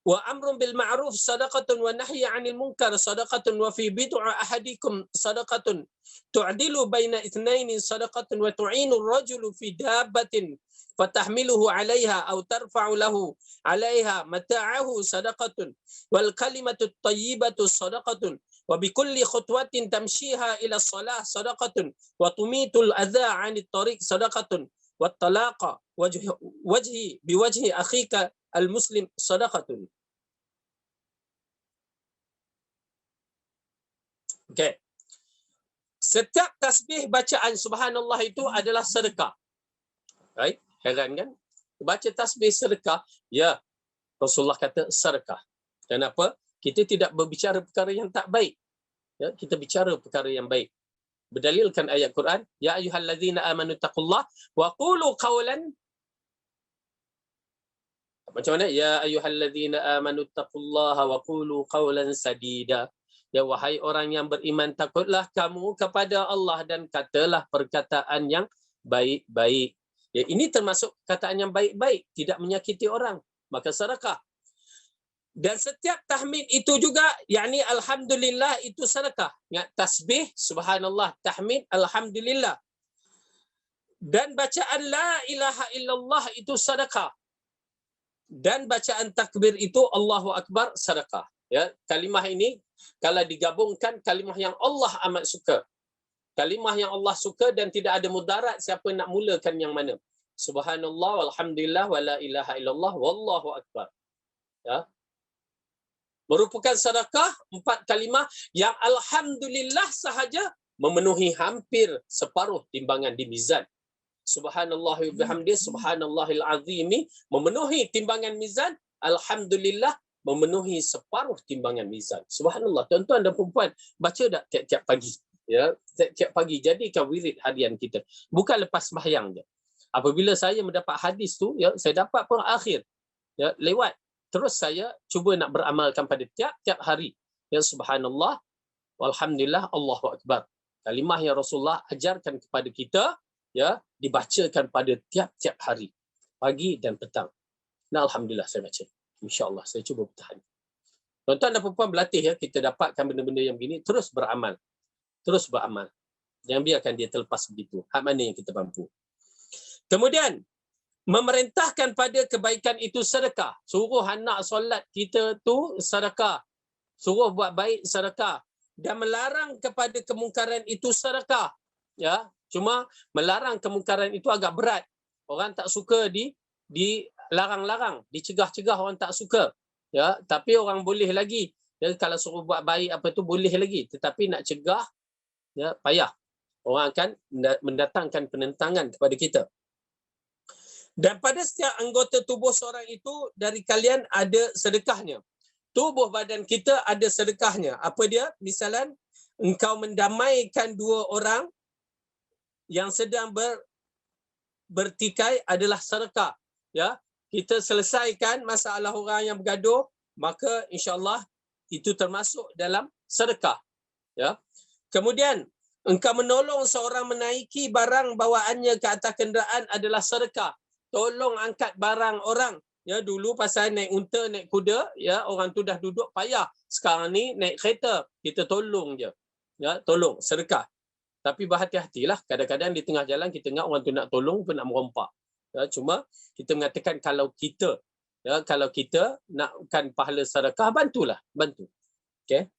wa amrun bil ma'ruf sadaqatun wa nahyi 'anil munkar sadaqatun wa fi bid'a ahadikum sadaqatun tu'dilu baina itsnaini sadaqatun wa tu'inu ar-rajulu fi dabbatin fatahmiluhu 'alayha aw tarfa'u lahu 'alayha mata'ahu sadaqatun wal kalimatu at-tayyibatu sadaqatun wa bi kulli khutwatin tamshiha ila as-salah sadaqatun wa tumitul adha 'anit tariq sadaqatun wat talaqa wajhi biwajhi akhika al-muslim sadaqatun. Okey. Setiap tasbih bacaan subhanallah itu adalah sedekah. Right? Heran kan? Baca tasbih sedekah. Ya, Rasulullah kata sedekah. Kenapa? Kita tidak berbicara perkara yang tak baik. Ya, kita bicara perkara yang baik. Berdalilkan ayat Quran, ya ayyuhallazina amanu taqullah wa qulu qawlan, macam mana? Ya ayyuhallazina amanu taqullaha wa qulu qawlan sadida. Ya wahai orang yang beriman, takutlah kamu kepada Allah dan katalah perkataan yang baik-baik. Ya, ini termasuk perkataan yang baik-baik, tidak menyakiti orang. Maka sedekah. Dan setiap tahmid itu juga, yakni alhamdulillah itu sedekah. Ingat, tasbih, subhanallah, tahmid, alhamdulillah. Dan bacaan la ilaha illallah itu sedekah. Dan bacaan takbir itu Allahu Akbar sedekah. Ya, kalimah ini kalau digabungkan kalimah yang Allah amat suka. Kalimah yang Allah suka dan tidak ada mudarat siapa nak mulakan yang mana. Subhanallah walhamdulillah wala ilaha illallah wallahu akbar. Ya. Merupakan sedekah 4 kalimah yang alhamdulillah sahaja memenuhi hampir separuh timbangan di mizan. Subhanallah wa bihamdi subhanallahil azimi memenuhi timbangan mizan, alhamdulillah memenuhi separuh timbangan mizan. Subhanallah, tuan-tuan dan puan-puan, baca tak tiap-tiap pagi? Ya, tiap-tiap pagi jadikan wirid harian kita. Bukan lepas sembahyang je. Apabila saya mendapat hadis tu, ya, saya dapat pun akhir. Ya, lewat. Terus saya cuba nak beramalkan pada tiap-tiap hari. Ya, subhanallah walhamdulillah Allahu akbar. Kalimah yang Rasulullah ajarkan kepada kita, ya, dibacakan pada tiap-tiap hari, pagi dan petang. Nah, alhamdulillah saya baca. InsyaAllah saya cuba bertahan. Tuan-tuan dan puan-puan berlatih, ya, kita dapatkan benda-benda yang begini, terus beramal. Terus beramal. Jangan biarkan dia terlepas begitu. Hak mana yang kita mampu. Kemudian, memerintahkan pada kebaikan itu sedekah. Suruh anak solat kita tu sedekah. Suruh buat baik sedekah. Dan melarang kepada kemungkaran itu sedekah. Ya, cuma melarang kemungkaran itu agak berat. Orang tak suka dilarang-larang, dicegah-cegah orang tak suka. Ya, tapi orang boleh lagi. Ya, kalau suruh buat baik apa tu boleh lagi. Tetapi nak cegah, ya, payah. Orang akan mendatangkan penentangan kepada kita. Dan pada setiap anggota tubuh seorang itu dari kalian ada sedekahnya. Tubuh badan kita ada sedekahnya. Apa dia? Misalan, engkau mendamaikan 2 orang yang sedang bertikai adalah sedekah. Ya, kita selesaikan masalah orang yang bergaduh, maka insya-Allah itu termasuk dalam sedekah. Ya. Kemudian engkau menolong seorang menaiki barang bawaannya ke atas kenderaan adalah sedekah. Tolong angkat barang orang. Ya, dulu pasal naik unta, naik kuda, ya, orang tu dah duduk payah. Sekarang ni naik kereta, kita tolong je. Ya, tolong, sedekah. Tapi berhati-hatilah, kadang-kadang di tengah jalan kita ingat orang tu nak tolong pun nak merompak. Ya, cuma kita mengatakan kalau kita nakkan pahala sedekah, bantulah, bantu. Okey.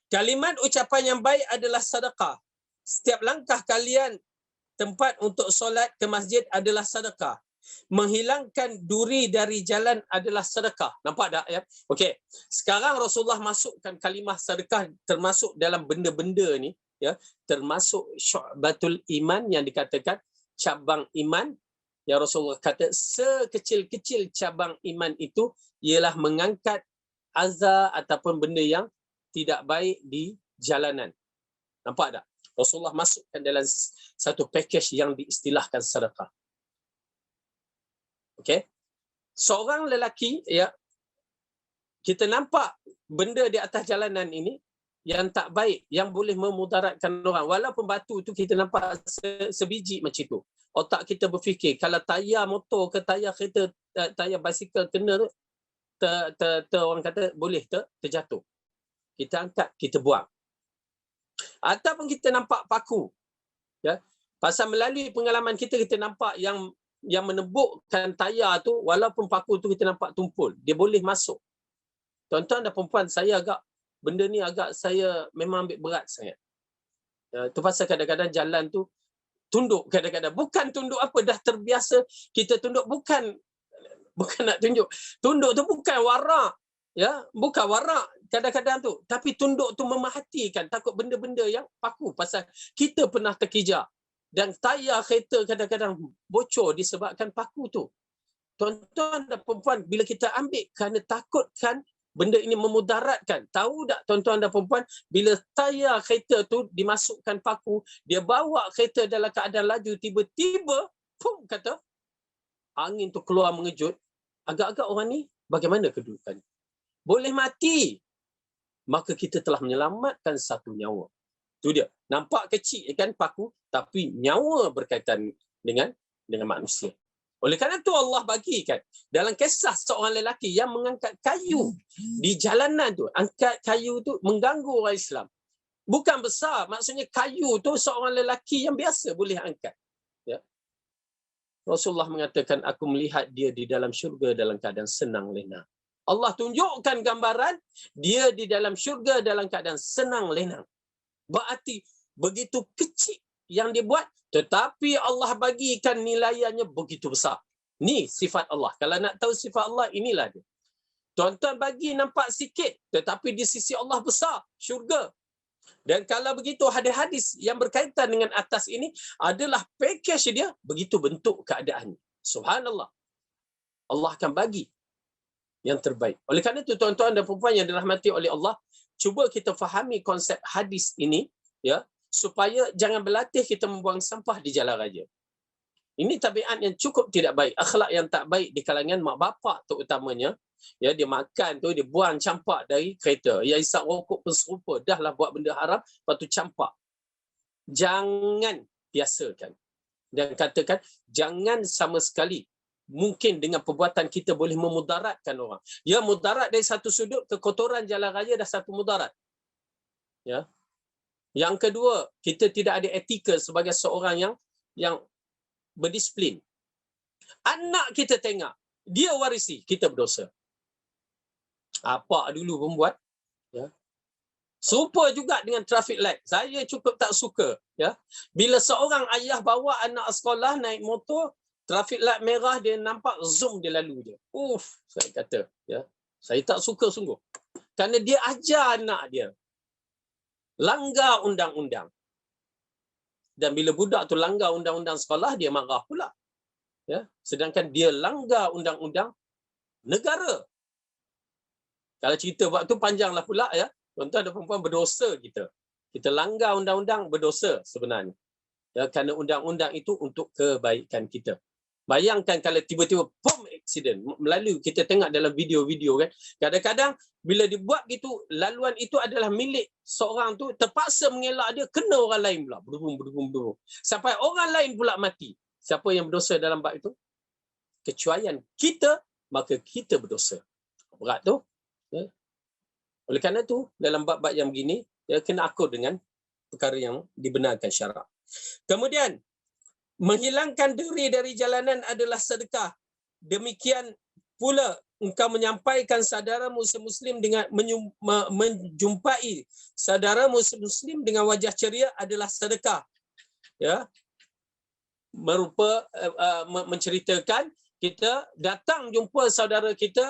Kalimat ucapan yang baik adalah sedekah. Setiap langkah kalian tempat untuk solat ke masjid adalah sedekah. Menghilangkan duri dari jalan adalah sedekah. Nampak tak, ya? Okey. Sekarang Rasulullah masukkan kalimah sedekah termasuk dalam benda-benda ni, ya, termasuk syu'batul iman yang dikatakan cabang iman yang Rasulullah kata sekecil-kecil cabang iman itu ialah mengangkat azab ataupun benda yang tidak baik di jalanan. Nampak tak? Rasulullah masukkan dalam satu package yang diistilahkan sedekah. Okey. Seorang lelaki, ya, kita nampak benda di atas jalanan ini yang tak baik, yang boleh memudaratkan orang. Walaupun batu tu kita nampak sebiji macam tu. Otak kita berfikir, kalau tayar motor ke tayar kereta, tayar basikal kena, orang kata boleh terjatuh. Kita angkat, kita buang. Ataupun kita nampak paku. Ya. Pasal melalui pengalaman kita, kita nampak yang menebukkan tayar tu, walaupun paku tu kita nampak tumpul, dia boleh masuk. Tuan-tuan dan perempuan, benda ni agak saya memang ambil berat sangat. Tu pasal kadang-kadang jalan tu tunduk kadang-kadang. Bukan tunduk apa, dah terbiasa kita tunduk. Bukan Bukan nak tunjuk. Tunduk tu bukan warak. Ya, bukan warak kadang-kadang tu. Tapi tunduk tu memahatikan. Takut benda-benda yang paku. Pasal kita pernah terkijak. Dan tayar kereta kadang-kadang bocor disebabkan paku tu. Tuan-tuan dan perempuan, bila kita ambil kerana takutkan benda ini memudaratkan. Tahu tak tuan-tuan dan perempuan, bila tayar kereta tu dimasukkan paku, dia bawa kereta dalam keadaan laju, tiba-tiba, pum, kata, angin tu keluar mengejut. Agak-agak orang ni, bagaimana kedudukan? Boleh mati. Maka kita telah menyelamatkan satu nyawa. Itu dia. Nampak kecil kan paku, tapi nyawa berkaitan dengan manusia. Oleh kerana itu Allah bagikan dalam kisah seorang lelaki yang mengangkat kayu di jalanan tu. Angkat kayu tu mengganggu orang Islam. Bukan besar, maksudnya kayu tu seorang lelaki yang biasa boleh angkat. Ya. Rasulullah mengatakan, aku melihat dia di dalam syurga dalam keadaan senang lenang. Allah tunjukkan gambaran dia di dalam syurga dalam keadaan senang lenang. Berarti begitu kecil yang dia buat, tetapi Allah bagikan nilaiannya begitu besar. Ni sifat Allah. Kalau nak tahu sifat Allah, inilah dia. Tuan-tuan bagi nampak sikit, tetapi di sisi Allah besar, syurga. Dan kalau begitu hadis-hadis yang berkaitan dengan atas ini adalah package dia, begitu bentuk keadaannya. Subhanallah. Allah akan bagi yang terbaik. Oleh kerana itu tuan-tuan dan perempuan yang dirahmati oleh Allah, cuba kita fahami konsep hadis ini, ya, supaya jangan berlatih kita membuang sampah di jalan raya. Ini tabiat yang cukup tidak baik, akhlak yang tak baik di kalangan mak bapak terutamanya. Ya, dia makan tu dia buang campak dari kereta. Ya, isap rokok pun serupa, dahlah buat benda haram, lepas tu campak. Jangan biasakan. Dan katakan jangan sama sekali. Mungkin dengan perbuatan kita boleh memudaratkan orang. Ya, mudarat dari satu sudut, kekotoran jalan raya dah satu mudarat. Ya. Yang kedua, kita tidak ada etika sebagai seorang yang berdisiplin. Anak kita tengok, dia warisi, kita berdosa. Apa dulu pun buat. Ya. Serupa juga dengan traffic light. Saya cukup tak suka. Ya. Bila seorang ayah bawa anak sekolah naik motor, traffic light merah, dia nampak zoom dia lalu je. Saya kata, ya, saya tak suka sungguh. Kerana dia ajar anak dia langgar undang-undang. Dan bila budak tu langgar undang-undang sekolah, dia marah pula. Ya, sedangkan dia langgar undang-undang negara. Kalau cerita waktu panjanglah pula, ya. Tuan-tuan dan perempuan, berdosa kita. Kita langgar undang-undang, berdosa sebenarnya. Ya, kerana undang-undang itu untuk kebaikan kita. Bayangkan kalau tiba-tiba pom accident melalui, kita tengok dalam video-video kan, kadang-kadang bila dibuat gitu, laluan itu adalah milik seorang tu, terpaksa mengelak dia, kena orang lain pula, berdung. Sampai orang lain pula mati. Siapa yang berdosa dalam bab itu? Kecuaian kita, maka kita berdosa. Berat tu. Ya. Oleh kerana itu, dalam bab-bab yang begini, ya, kena akur dengan perkara yang dibenarkan syarak. Kemudian, menghilangkan duri dari jalanan adalah sedekah. Demikian pula engkau menyampaikan saudaramu semuslim dengan menjumpai saudaramu semuslim dengan wajah ceria adalah sedekah. Ya. Merupa menceritakan kita datang jumpa saudara kita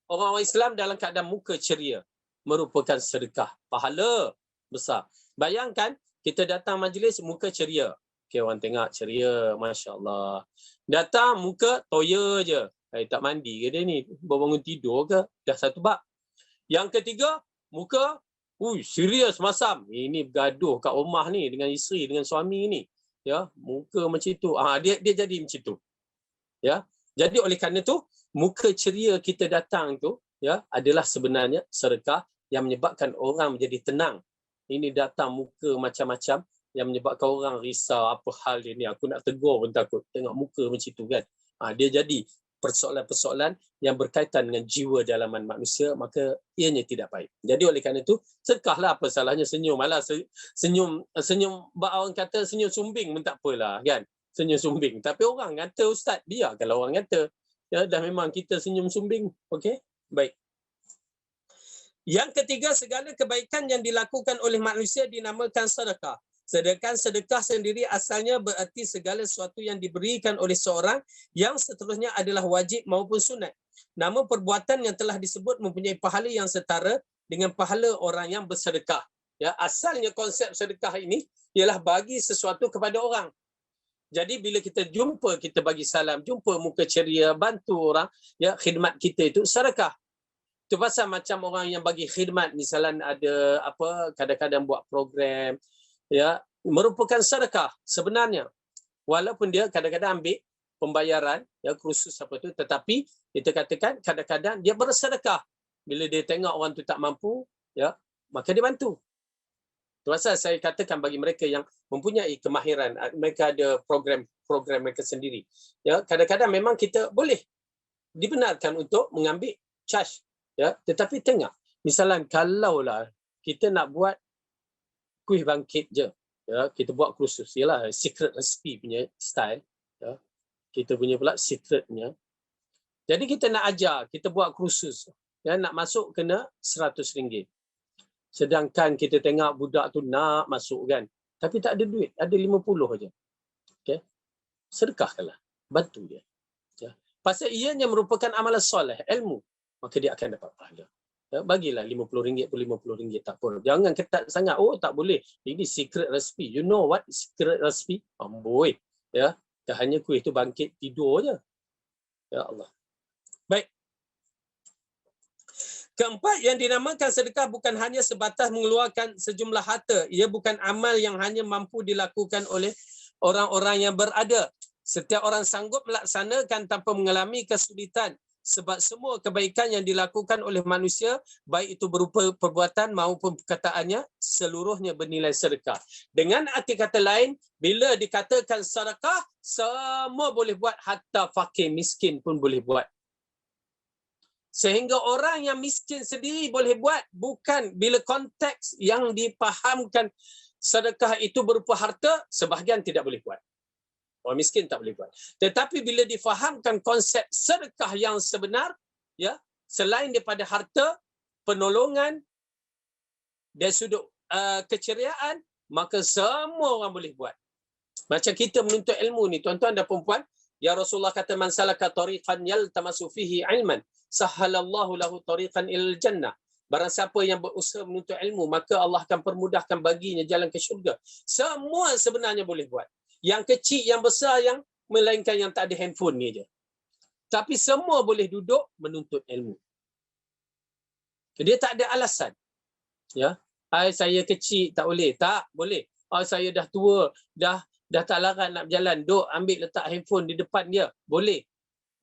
orang-orang Islam dalam keadaan muka ceria, merupakan sedekah, pahala besar. Bayangkan kita datang majlis muka ceria. Okay, orang tengok ceria, masya-Allah. Datang muka toya je. Tak mandi ke dia ni? Baru bangun tidur ke? Dah satu bab. Yang ketiga, muka serius masam. Ini bergaduh kat rumah ni dengan isteri, dengan suami ni. Ya, muka macam itu. Dia jadi macam tu. Ya. Jadi oleh kerana tu, muka ceria kita datang tu, ya, adalah sebenarnya sedekah yang menyebabkan orang menjadi tenang. Ini datang muka macam-macam yang menyebabkan orang risau, apa hal dia ni, aku nak tegur pun takut tengok muka macam tu kan. Dia jadi persoalan-persoalan yang berkaitan dengan jiwa dalaman manusia, maka ianya tidak baik. Jadi oleh kerana itu, sedekahlah, apa salahnya senyum. Alah, senyum, orang kata senyum sumbing pun tak apalah kan. Senyum sumbing. Tapi orang kata, ustaz, biar kalau orang kata. Ya, dah memang kita senyum sumbing. Okey? Baik. Yang ketiga, segala kebaikan yang dilakukan oleh manusia dinamakan sedekah. Sedangkan sedekah sendiri asalnya berarti segala sesuatu yang diberikan oleh seorang yang seterusnya adalah wajib maupun sunat. Namun perbuatan yang telah disebut mempunyai pahala yang setara dengan pahala orang yang bersedekah. Ya, asalnya konsep sedekah ini ialah bagi sesuatu kepada orang. Jadi bila kita jumpa, kita bagi salam, jumpa muka ceria, bantu orang, ya, khidmat kita itu sedekah. Itu pasal macam orang yang bagi khidmat, misalnya ada apa, kadang-kadang buat program, ya, merupakan sedekah sebenarnya. Walaupun dia kadang-kadang ambil pembayaran, ya, kursus apa tu, tetapi kita katakan kadang-kadang dia bersedekah. Bila dia tengok orang tu tak mampu, ya, maka dia bantu. Itu pasal saya katakan bagi mereka yang mempunyai kemahiran, mereka ada program mereka sendiri. Ya, kadang-kadang memang kita boleh dibenarkan untuk mengambil charge, ya, tetapi tengok, misalnya kalaulah kita nak buat kuih bangkit je, ya, kita buat kursus, ialah secret recipe punya style, ya, kita punya pula secret punya. Jadi kita nak ajar, kita buat kursus, ya, nak masuk kena RM100. Sedangkan kita tengok budak tu nak masuk kan, tapi tak ada duit, ada 50 aja. Okey. Sedekahkanlah, bantu dia. Ya. Pasal ianya merupakan amalan soleh, ilmu, maka dia akan dapat pahala. Ya, bagilah RM50 pun RM50 tak apa. Jangan ketat sangat. Oh, tak boleh. Ini secret recipe. You know what secret recipe? Amboi. Ya, dah hanya kuih tu bangkit tidur je. Ya Allah. Baik. Keempat, yang dinamakan sedekah bukan hanya sebatas mengeluarkan sejumlah harta. Ia bukan amal yang hanya mampu dilakukan oleh orang-orang yang berada. Setiap orang sanggup melaksanakan tanpa mengalami kesulitan. Sebab semua kebaikan yang dilakukan oleh manusia, baik itu berupa perbuatan maupun perkataannya, seluruhnya bernilai sedekah. Dengan arti kata lain, bila dikatakan sedekah, semua boleh buat, hatta fakir miskin pun boleh buat. Sehingga orang yang miskin sendiri boleh buat, bukan bila konteks yang dipahamkan sedekah itu berupa harta, sebahagian tidak boleh buat. Orang miskin tak boleh buat. Tetapi bila difahamkan konsep sedekah yang sebenar, ya, selain daripada harta, penolongan, dari sudut keceriaan, maka semua orang boleh buat. Macam kita menuntut ilmu ni, tuan-tuan dan puan-puan, ya Rasulullah kata, man salaka tariqan yaltamasu fihi ilman, sahhalallahu lahu tariqan ilal jannah. Barang siapa yang berusaha menuntut ilmu, maka Allah akan permudahkan baginya jalan ke syurga. Semua sebenarnya boleh buat. Yang kecil, yang besar, yang melainkan yang tak ada handphone ni je. Tapi semua boleh duduk menuntut ilmu. Dia tak ada alasan. Ya, saya kecil tak boleh. Tak boleh. Saya dah tua, dah tak larat nak berjalan, duk ambil letak handphone di depan dia. Boleh.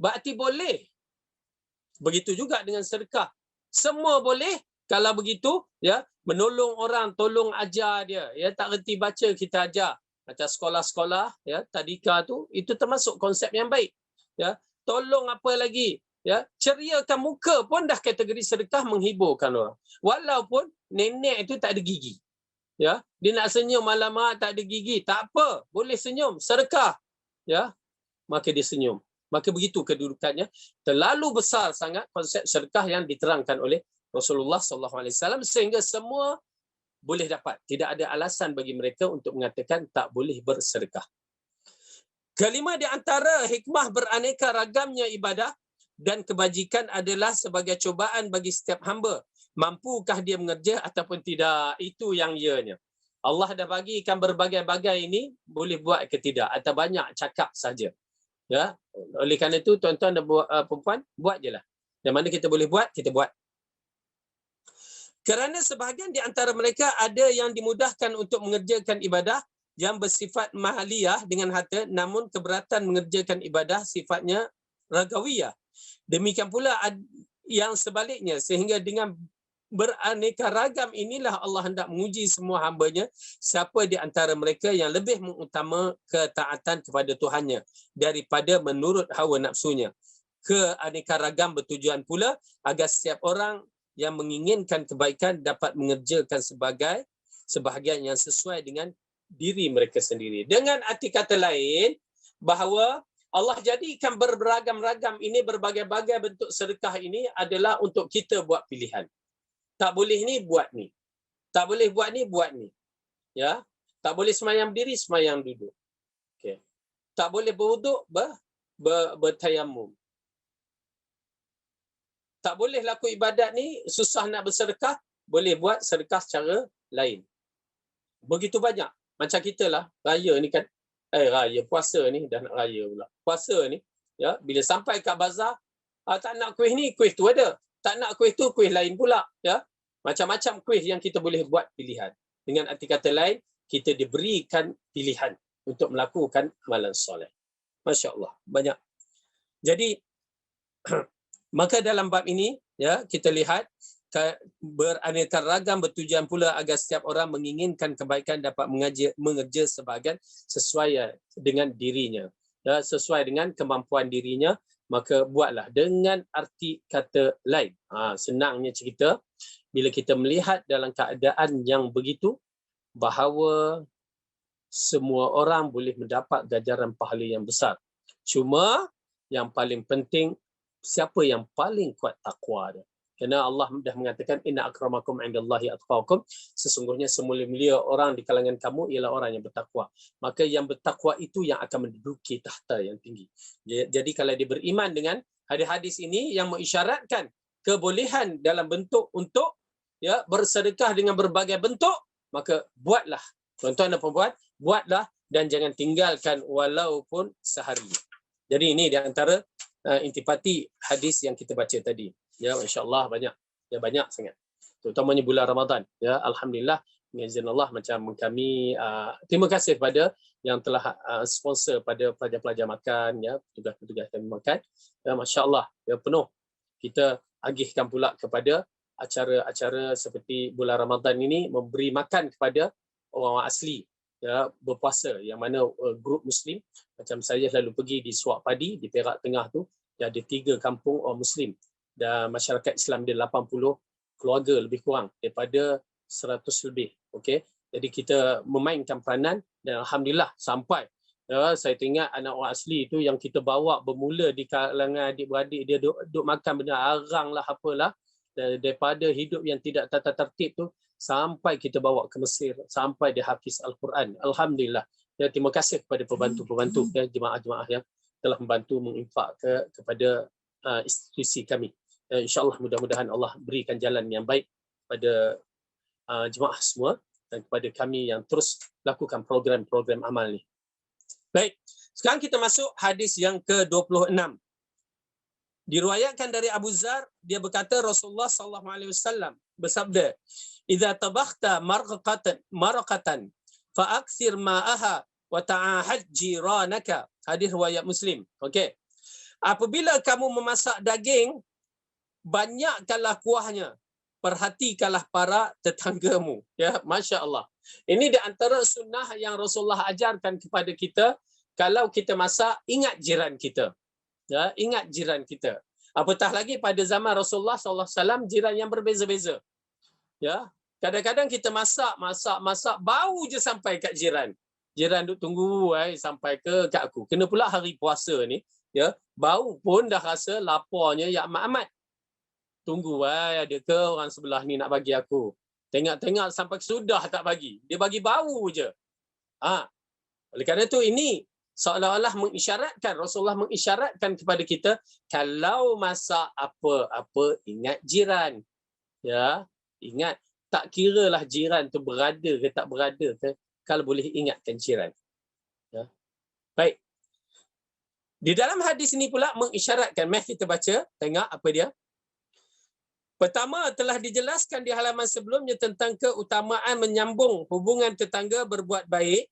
Berarti boleh. Begitu juga dengan sedekah. Semua boleh. Kalau begitu, ya, menolong orang, tolong ajar dia. Ya, tak reti baca, kita ajar. Macam sekolah-sekolah, ya, tadika tu, itu termasuk konsep yang baik. Ya, tolong apa lagi? Ya, ceriakan muka pun dah kategori sedekah, menghiburkan orang. Walaupun nenek itu tak ada gigi. Ya, dia nak senyum alamak tak ada gigi, tak apa, boleh senyum, sedekah. Ya, maka dia senyum. Maka begitu kedudukannya. Terlalu besar sangat konsep sedekah yang diterangkan oleh Rasulullah SAW, sehingga semua boleh dapat. Tidak ada alasan bagi mereka untuk mengatakan tak boleh bersedekah. Kelima di antara hikmah beraneka ragamnya ibadah dan kebajikan adalah sebagai cubaan bagi setiap hamba. Mampukah dia mengerja ataupun tidak? Itu yang ianya. Allah dah bagikan berbagai-bagai ini, boleh buat ke tidak? Atau banyak cakap saja. Ya, oleh kerana itu tuan-tuan dan puan-puan, buat je lah. Yang mana kita boleh buat, kita buat. Kerana sebahagian di antara mereka ada yang dimudahkan untuk mengerjakan ibadah yang bersifat mahaliyah dengan harta, namun keberatan mengerjakan ibadah sifatnya ragawiyah. Demikian pula yang sebaliknya, sehingga dengan beraneka ragam inilah Allah hendak menguji semua hamba-Nya, siapa di antara mereka yang lebih mengutama ketaatan kepada Tuhannya daripada menurut hawa nafsunya. Keanekaragam bertujuan pula agar setiap orang yang menginginkan kebaikan dapat mengerjakan sebahagian yang sesuai dengan diri mereka sendiri. Dengan arti kata lain, bahawa Allah jadikan berberagam-ragam ini, berbagai-bagai bentuk sedekah ini adalah untuk kita buat pilihan. Tak boleh ni, buat ni. Tak boleh buat ni, buat ni. Ya. Tak boleh semayang berdiri, semayang duduk. Okey. Tak boleh berwuduk, bertayamum. Tak boleh laku ibadat ni, susah nak bersedekah, boleh buat sedekah secara lain. Begitu banyak. Macam kita lah, raya ni kan, raya puasa ni, dah nak raya pula. Puasa ni, ya, bila sampai kat bazar, tak nak kuih ni, kuih tu ada. Tak nak kuih tu, kuih lain pula. Ya, macam-macam kuih yang kita boleh buat pilihan. Dengan arti kata lain, kita diberikan pilihan untuk melakukan amalan soleh. Masya Allah, banyak. Jadi, maka dalam bab ini, ya, kita lihat beraneka ragam bertujuan pula agar setiap orang menginginkan kebaikan dapat mengerja sebahagian sesuai dengan dirinya, ya, sesuai dengan kemampuan dirinya, maka buatlah dengan arti kata lain. Senangnya cerita, bila kita melihat dalam keadaan yang begitu, bahawa semua orang boleh mendapat ganjaran pahala yang besar. Cuma yang paling penting, siapa yang paling kuat takwa dia. Kerana Allah dah mengatakan inna akramakum indallahi atqakum, sesungguhnya semulia-mulia orang di kalangan kamu ialah orang yang bertakwa. Maka yang bertakwa itu yang akan menduduki tahta yang tinggi. Jadi kalau dia beriman dengan hadis-hadis ini yang mengisyaratkan kebolehan dalam bentuk untuk, ya, bersedekah dengan berbagai bentuk, maka buatlah. Tuan-tuan dan puan-puan, buatlah dan jangan tinggalkan walaupun sehari. Jadi ini di antara intipati hadis yang kita baca tadi. Ya, insya-Allah banyak. Ya, banyak sangat. Terutamanya bulan Ramadan. Ya, alhamdulillah dengan izin Allah, macam kami terima kasih kepada yang telah sponsor pada pelajar-pelajar makan, ya, petugas-petugas kami makan. Ya, masya-Allah, ya, penuh. Kita agihkan pula kepada acara-acara seperti bulan Ramadan ini, memberi makan kepada orang asli, ya, berpuasa, yang mana grup Muslim, macam saya selalu pergi di Suak Padi, di Perak Tengah tu, dia ada 3 kampung orang Muslim. Dan masyarakat Islam dia 80 keluarga lebih kurang, daripada 100 lebih. Okey. Jadi kita memainkan peranan dan alhamdulillah sampai, ya, saya teringat anak orang asli itu yang kita bawa bermula di kalangan adik-beradik dia duk makan benda arang lah apalah, daripada hidup yang tidak tata tertib tu sampai kita bawa ke Mesir, sampai dia hafiz Al-Quran. Alhamdulillah. Ya, terima kasih kepada pembantu-pembantu, ya, jemaah-jemaah yang telah membantu menginfak kepada institusi kami. InsyaAllah mudah-mudahan Allah berikan jalan yang baik pada jemaah semua dan kepada kami yang terus lakukan program-program amal ni. Baik, sekarang kita masuk hadis yang ke-26. Diriwayatkan dari Abu Zar, dia berkata Rasulullah SAW bersabda, "Idza tabakhta marqatan fa akthir ma'aha wa ta'ahad jiranaka." Hadis riwayat Muslim. Okey. Apabila kamu memasak daging, banyakkanlah kuahnya. Perhatikanlah para tetanggamu. Ya, masya-Allah. Ini di antara sunnah yang Rasulullah ajarkan kepada kita. Kalau kita masak, ingat jiran kita. Ya, ingat jiran kita. Apatah lagi pada zaman Rasulullah SAW, jiran yang berbeza-beza. Ya, kadang-kadang kita masak, bau je sampai kat jiran. Jiran duk tunggu sampai ke kat aku. Kena pula hari puasa ni, ya, bau pun dah rasa laparnya ya amat-amat. Tunggu ada ke orang sebelah ni nak bagi aku. Tengok-tengok sampai sudah tak bagi. Dia bagi bau je. Oleh kerana itu ini seolah-olah mengisyaratkan, Rasulullah mengisyaratkan kepada kita, kalau masak apa-apa ingat jiran. Ya, ingat, tak kiralah jiran tu berada ke tak berada ke, kalau boleh ingatkan jiran. Ya. Baik. Di dalam hadis ini pula mengisyaratkan, mari kita baca, tengok apa dia. Pertama, telah dijelaskan di halaman sebelumnya tentang keutamaan menyambung hubungan tetangga, berbuat baik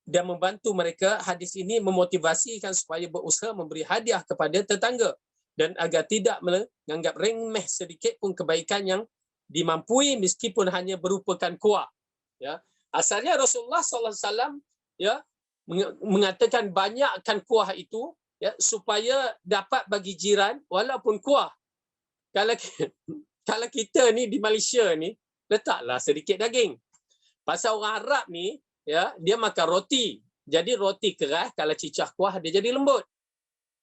dan membantu mereka. Hadis ini memotivasikan supaya berusaha memberi hadiah kepada tetangga dan agar tidak menganggap remeh sedikit pun kebaikan yang dimampui meskipun hanya berupakan kuah. Ya. Asalnya Rasulullah SAW, ya, mengatakan banyakkan kuah itu, ya, supaya dapat bagi jiran walaupun kuah. Kalau kita ni di Malaysia ni, letaklah sedikit daging. Pasal orang Arab ni, ya, dia makan roti. Jadi roti keras, kalau cicah kuah dia jadi lembut.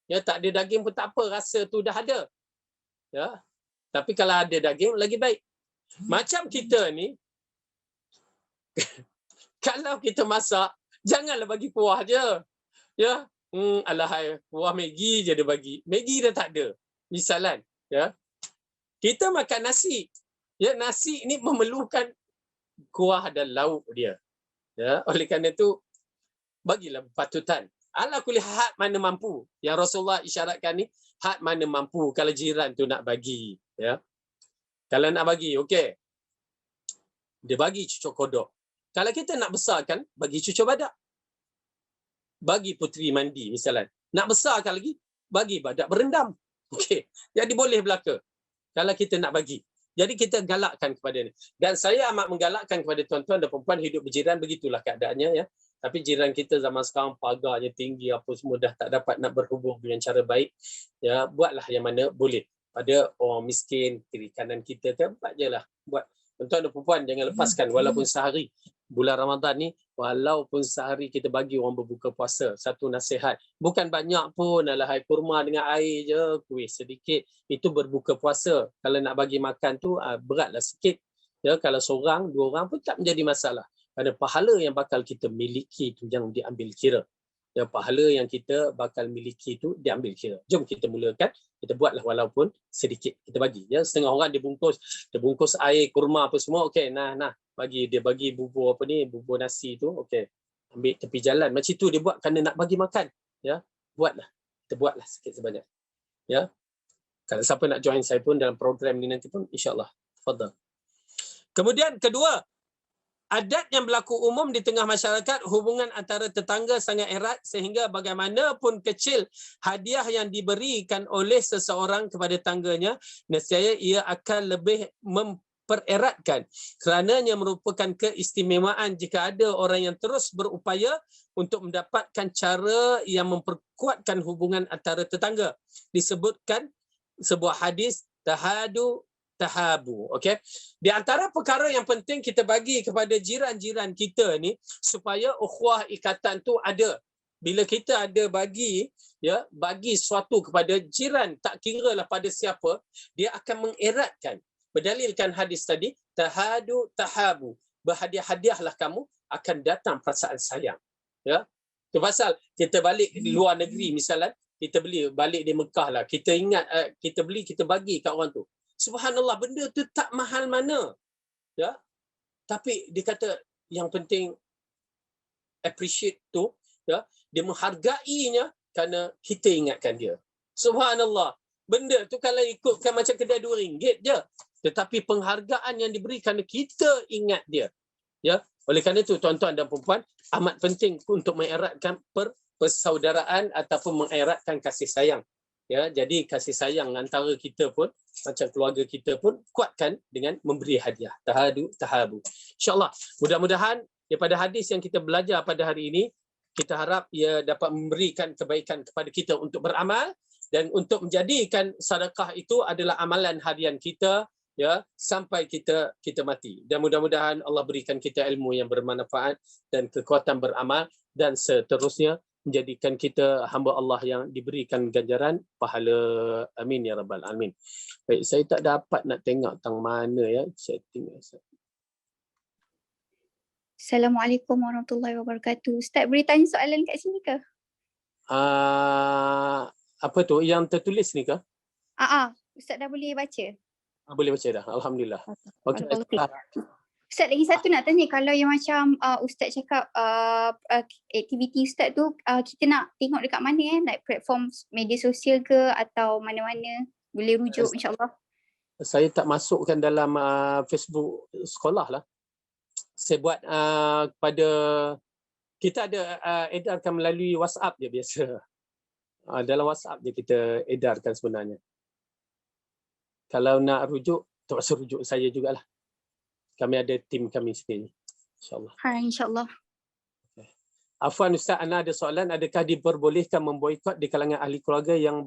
Ya, tak ada daging pun tak apa, rasa tu dah ada. Ya. Tapi kalau ada daging lagi baik. Macam kita ni Kalau kita masak, janganlah bagi kuah je. Ya, alahai, kuah Maggi je dia bagi. Maggi dah tak ada. Misalan, ya. Kita makan nasi. Ya, nasi ni memerlukan kuah dan lauk dia. Ya, oleh kerana itu bagilah patutan. Ala kulli had mana mampu. Yang Rasulullah isyaratkan ni, had mana mampu kalau jiran tu nak bagi, ya. Kalau nak bagi, okey. Dia bagi cucuk kodok. Kalau kita nak besarkan, bagi cucuk badak. Bagi puteri mandi misalnya. Nak besarkan lagi, bagi badak berendam. Okey. Jadi boleh belaka kalau kita nak bagi. Jadi kita galakkan kepada ni. Dan saya amat menggalakkan kepada tuan-tuan dan puan hidup berjiran, begitulah keadaannya, ya. Tapi jiran kita zaman sekarang pagarnya tinggi, apa semua dah tak dapat nak berhubung dengan cara baik. Ya, buatlah yang mana boleh. Pada orang miskin, kiri kanan kita kan, buat je lah. Buat. Tuan-tuan dan puan jangan lepaskan walaupun sehari. Bulan Ramadan ni, walaupun sehari kita bagi orang berbuka puasa, satu nasihat. Bukan banyak pun, alahai kurma dengan air je, kuih sedikit. Itu berbuka puasa. Kalau nak bagi makan tu, beratlah sikit. Ya, kalau seorang, dua orang pun tak menjadi masalah. Kerana pahala yang bakal kita miliki tu yang diambil kira. Ya, pahala yang kita bakal miliki tu diambil kira. Jom kita mulakan. Kita buatlah walaupun sedikit. Kita bagi. Ya, setengah orang dia bungkus air, kurma apa semua. Okey, nah. Bagi dia bagi bubur apa ni, bubur nasi tu. Okey. Ambil tepi jalan. Macam tu dia buat kerana nak bagi makan. Ya, buatlah. Kita buatlah sikit sebanyak. Ya. Kalau siapa nak join saya pun dalam program ni nanti pun, insya-Allah. Fadhal. Kemudian kedua, adat yang berlaku umum di tengah masyarakat, hubungan antara tetangga sangat erat sehingga bagaimanapun kecil hadiah yang diberikan oleh seseorang kepada tangganya, nescaya ia akan lebih mempereratkan. Kerananya merupakan keistimewaan jika ada orang yang terus berupaya untuk mendapatkan cara yang memperkuatkan hubungan antara tetangga. Disebutkan sebuah hadis, tahadu tahabu. Okey. Di antara perkara yang penting kita bagi kepada jiran-jiran kita ni supaya ukhuwah ikatan tu ada. Bila kita ada bagi, ya, bagi sesuatu kepada jiran, tak kiralah pada siapa, dia akan mengeratkan. Berdalilkan hadis tadi, tahadu tahabu. Berhadiah-hadiahlah kamu, akan datang perasaan sayang. Ya. Itu pasal kita balik di luar negeri misalnya, kita beli balik di Mekah lah, kita ingat kita beli, kita bagi kat orang tu. Subhanallah, benda tu tak mahal mana. Ya. Tapi dia kata yang penting appreciate tu, ya, dia menghargainya kerana kita ingatkan dia. Subhanallah. Benda tu kalau ikutkan macam kedai RM2 je, tetapi penghargaan yang diberi kerana kita ingat dia. Ya. Oleh kerana itu tuan-tuan dan puan amat penting untuk mengeratkan persaudaraan ataupun mengeratkan kasih sayang. Ya, jadi kasih sayang antara kita pun, macam keluarga kita pun, kuatkan dengan memberi hadiah. Tahadu tahabu. InsyaAllah, mudah-mudahan daripada hadis yang kita belajar pada hari ini, kita harap ia dapat memberikan kebaikan kepada kita untuk beramal dan untuk menjadikan sedekah itu adalah amalan harian kita, ya, sampai kita mati. Dan mudah-mudahan Allah berikan kita ilmu yang bermanfaat dan kekuatan beramal dan seterusnya menjadikan kita hamba Allah yang diberikan ganjaran pahala. Amin ya rabbal alamin. Baik, saya tak dapat nak tengok tang mana ya setting. Assalamualaikum warahmatullahi wabarakatuh. Ustaz boleh tanya soalan kat sini ke? Apa tu yang tertulis ni ke? Ustaz dah boleh baca? Boleh baca dah. Alhamdulillah. Okey. Ustaz, lagi satu nak tanya, kalau yang macam Ustaz cakap aktiviti Ustaz tu kita nak tengok dekat mana like platform media sosial ke atau mana-mana, boleh rujuk insya-Allah. Saya tak masukkan dalam Facebook sekolah lah. Saya buat pada kita ada edarkan melalui WhatsApp je biasa. Dalam WhatsApp je kita edarkan sebenarnya. Kalau nak rujuk, terpaksa rujuk saya jugalah. Kami ada tim kami sendiri. InsyaAllah. InsyaAllah. Okay. Afwan Ustaz, Ana ada soalan. Adakah diperbolehkan memboikot di kalangan ahli keluarga yang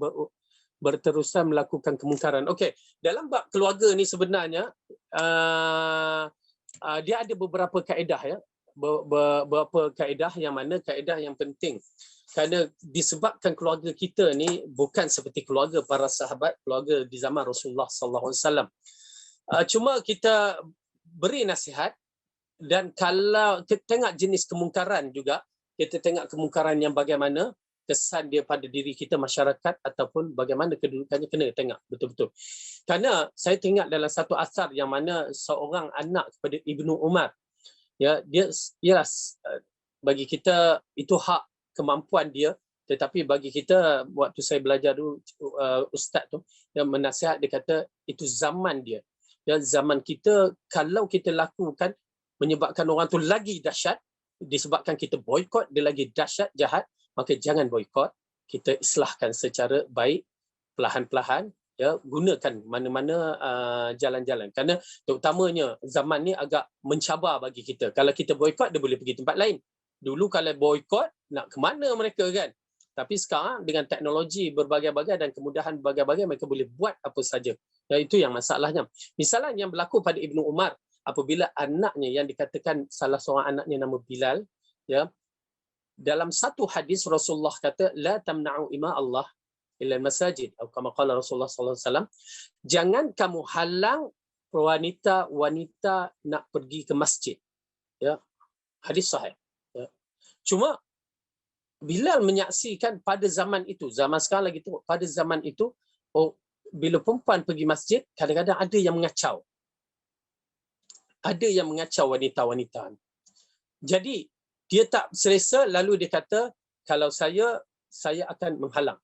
berterusan melakukan kemungkaran? Okey, dalam bab keluarga ni sebenarnya dia ada beberapa kaedah ya. Beberapa kaedah yang mana kaedah yang penting. Kerana disebabkan keluarga kita ni bukan seperti keluarga para sahabat, keluarga di zaman Rasulullah sallallahu alaihi wasallam. Cuma kita beri nasihat Dan kalau kita tengok jenis kemungkaran juga, kita tengok kemungkaran yang bagaimana kesan dia pada diri kita, masyarakat, ataupun bagaimana kedudukannya, kena tengok betul-betul. Kerana saya tengok dalam satu asar yang mana seorang anak kepada Ibnu Umar, ya, dia ialah bagi kita itu hak kemampuan dia, tetapi bagi kita waktu saya belajar dulu, ustaz tu yang menasihat, dia kata itu zaman dia. Ya, zaman kita kalau kita lakukan menyebabkan orang tu lagi dahsyat, disebabkan kita boikot dia lagi dahsyat, jahat, maka jangan boikot, kita islahkan secara baik, perlahan-perlahan, ya, gunakan mana-mana jalan-jalan. Kerana terutamanya zaman ni agak mencabar bagi kita. Kalau kita boikot, dia boleh pergi tempat lain. Dulu kalau boikot, nak ke mana mereka kan? Tapi sekarang dengan teknologi berbagai-bagai dan kemudahan berbagai-bagai, mereka boleh buat apa saja. Ya, itu yang masalahnya. Misalnya yang berlaku pada Ibnu Umar, apabila anaknya yang dikatakan salah seorang anaknya nama Bilal, ya, dalam satu hadis Rasulullah kata la tamna'u ima Allah illa masajid, atau kama qala Rasulullah sallallahu alaihi wasallam, jangan kamu halang wanita-wanita nak pergi ke masjid. Ya, hadis sahih. Ya. Cuma Bilal menyaksikan pada zaman itu, zaman sekarang lagi tu, pada zaman itu, bila perempuan pergi masjid, kadang-kadang ada yang mengacau. Ada yang mengacau wanita-wanita. Jadi, dia tak selesa, lalu dia kata, kalau saya akan menghalang.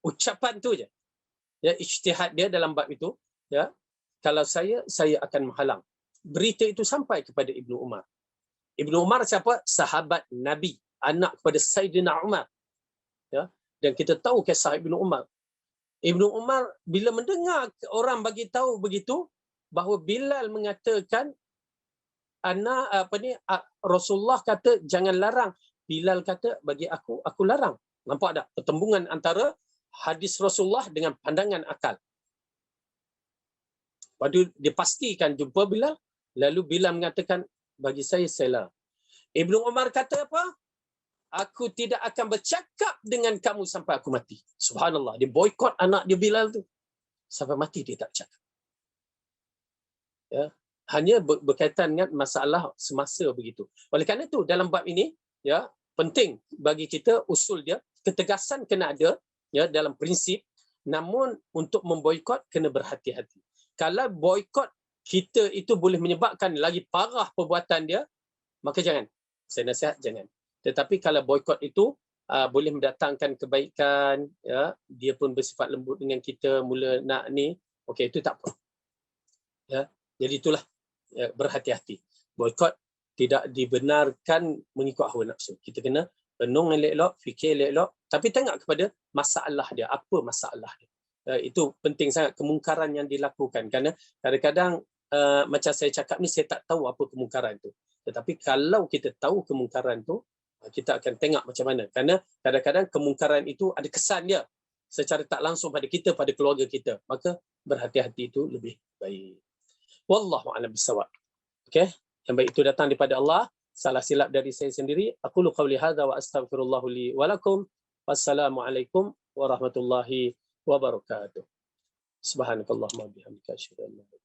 Ucapan tu je. Ya, ijtihad dia dalam bab itu, ya. Kalau saya akan menghalang. Berita itu sampai kepada Ibnu Umar. Ibnu Umar siapa? Sahabat Nabi, anak kepada Sayyidina Umar. Ya. Dan kita tahu kisah Ibnu Umar. Ibnu Umar bila mendengar orang bagi tahu begitu, bahawa Bilal mengatakan Rasulullah kata jangan larang. Bilal kata bagi aku larang. Nampak tak pertembungan antara hadis Rasulullah dengan pandangan akal. Lepas dia pastikan jumpa Bilal, lalu Bilal mengatakan bagi saya larang. Ibnu Umar kata apa? Aku tidak akan bercakap dengan kamu sampai aku mati. Subhanallah, dia boikot anak dia Bilal tu. Sampai mati dia tak cakap. Ya, hanya berkaitan dengan masalah semasa begitu. Oleh kerana itu dalam bab ini, ya, penting bagi kita usul dia, ketegasan kena ada, ya, dalam prinsip, namun untuk memboikot kena berhati-hati. Kalau boikot kita itu boleh menyebabkan lagi parah perbuatan dia, maka jangan. Saya nasihat jangan. Tetapi kalau boikot itu boleh mendatangkan kebaikan, ya, dia pun bersifat lembut dengan kita, mula nak ni, okey, itu tak apa. Ya, jadi itulah, ya, berhati-hati. Boikot tidak dibenarkan mengikut hawa nafsu. Kita kena renung elok-elok, fikir elok-elok, tapi tengok kepada masalah dia, apa masalah dia. Itu penting sangat, kemungkaran yang dilakukan. Kerana kadang-kadang macam saya cakap ni, saya tak tahu apa kemungkaran tu. Tetapi kalau kita tahu kemungkaran tu, kita akan tengok macam mana. Kerana kadang-kadang kemungkaran itu ada kesan dia secara tak langsung pada kita, pada keluarga kita. Maka berhati-hati itu lebih baik. Wallahu a'lam bissawab. Okey, yang baik itu datang daripada Allah, salah silap dari saya sendiri. Aqulu qawli hadza wa astaghfirullahu li wa lakum. Wassalamualaikum warahmatullahi wabarakatuh. Subhanakallahumma bihamdika asyhadu an la ilaha illa anta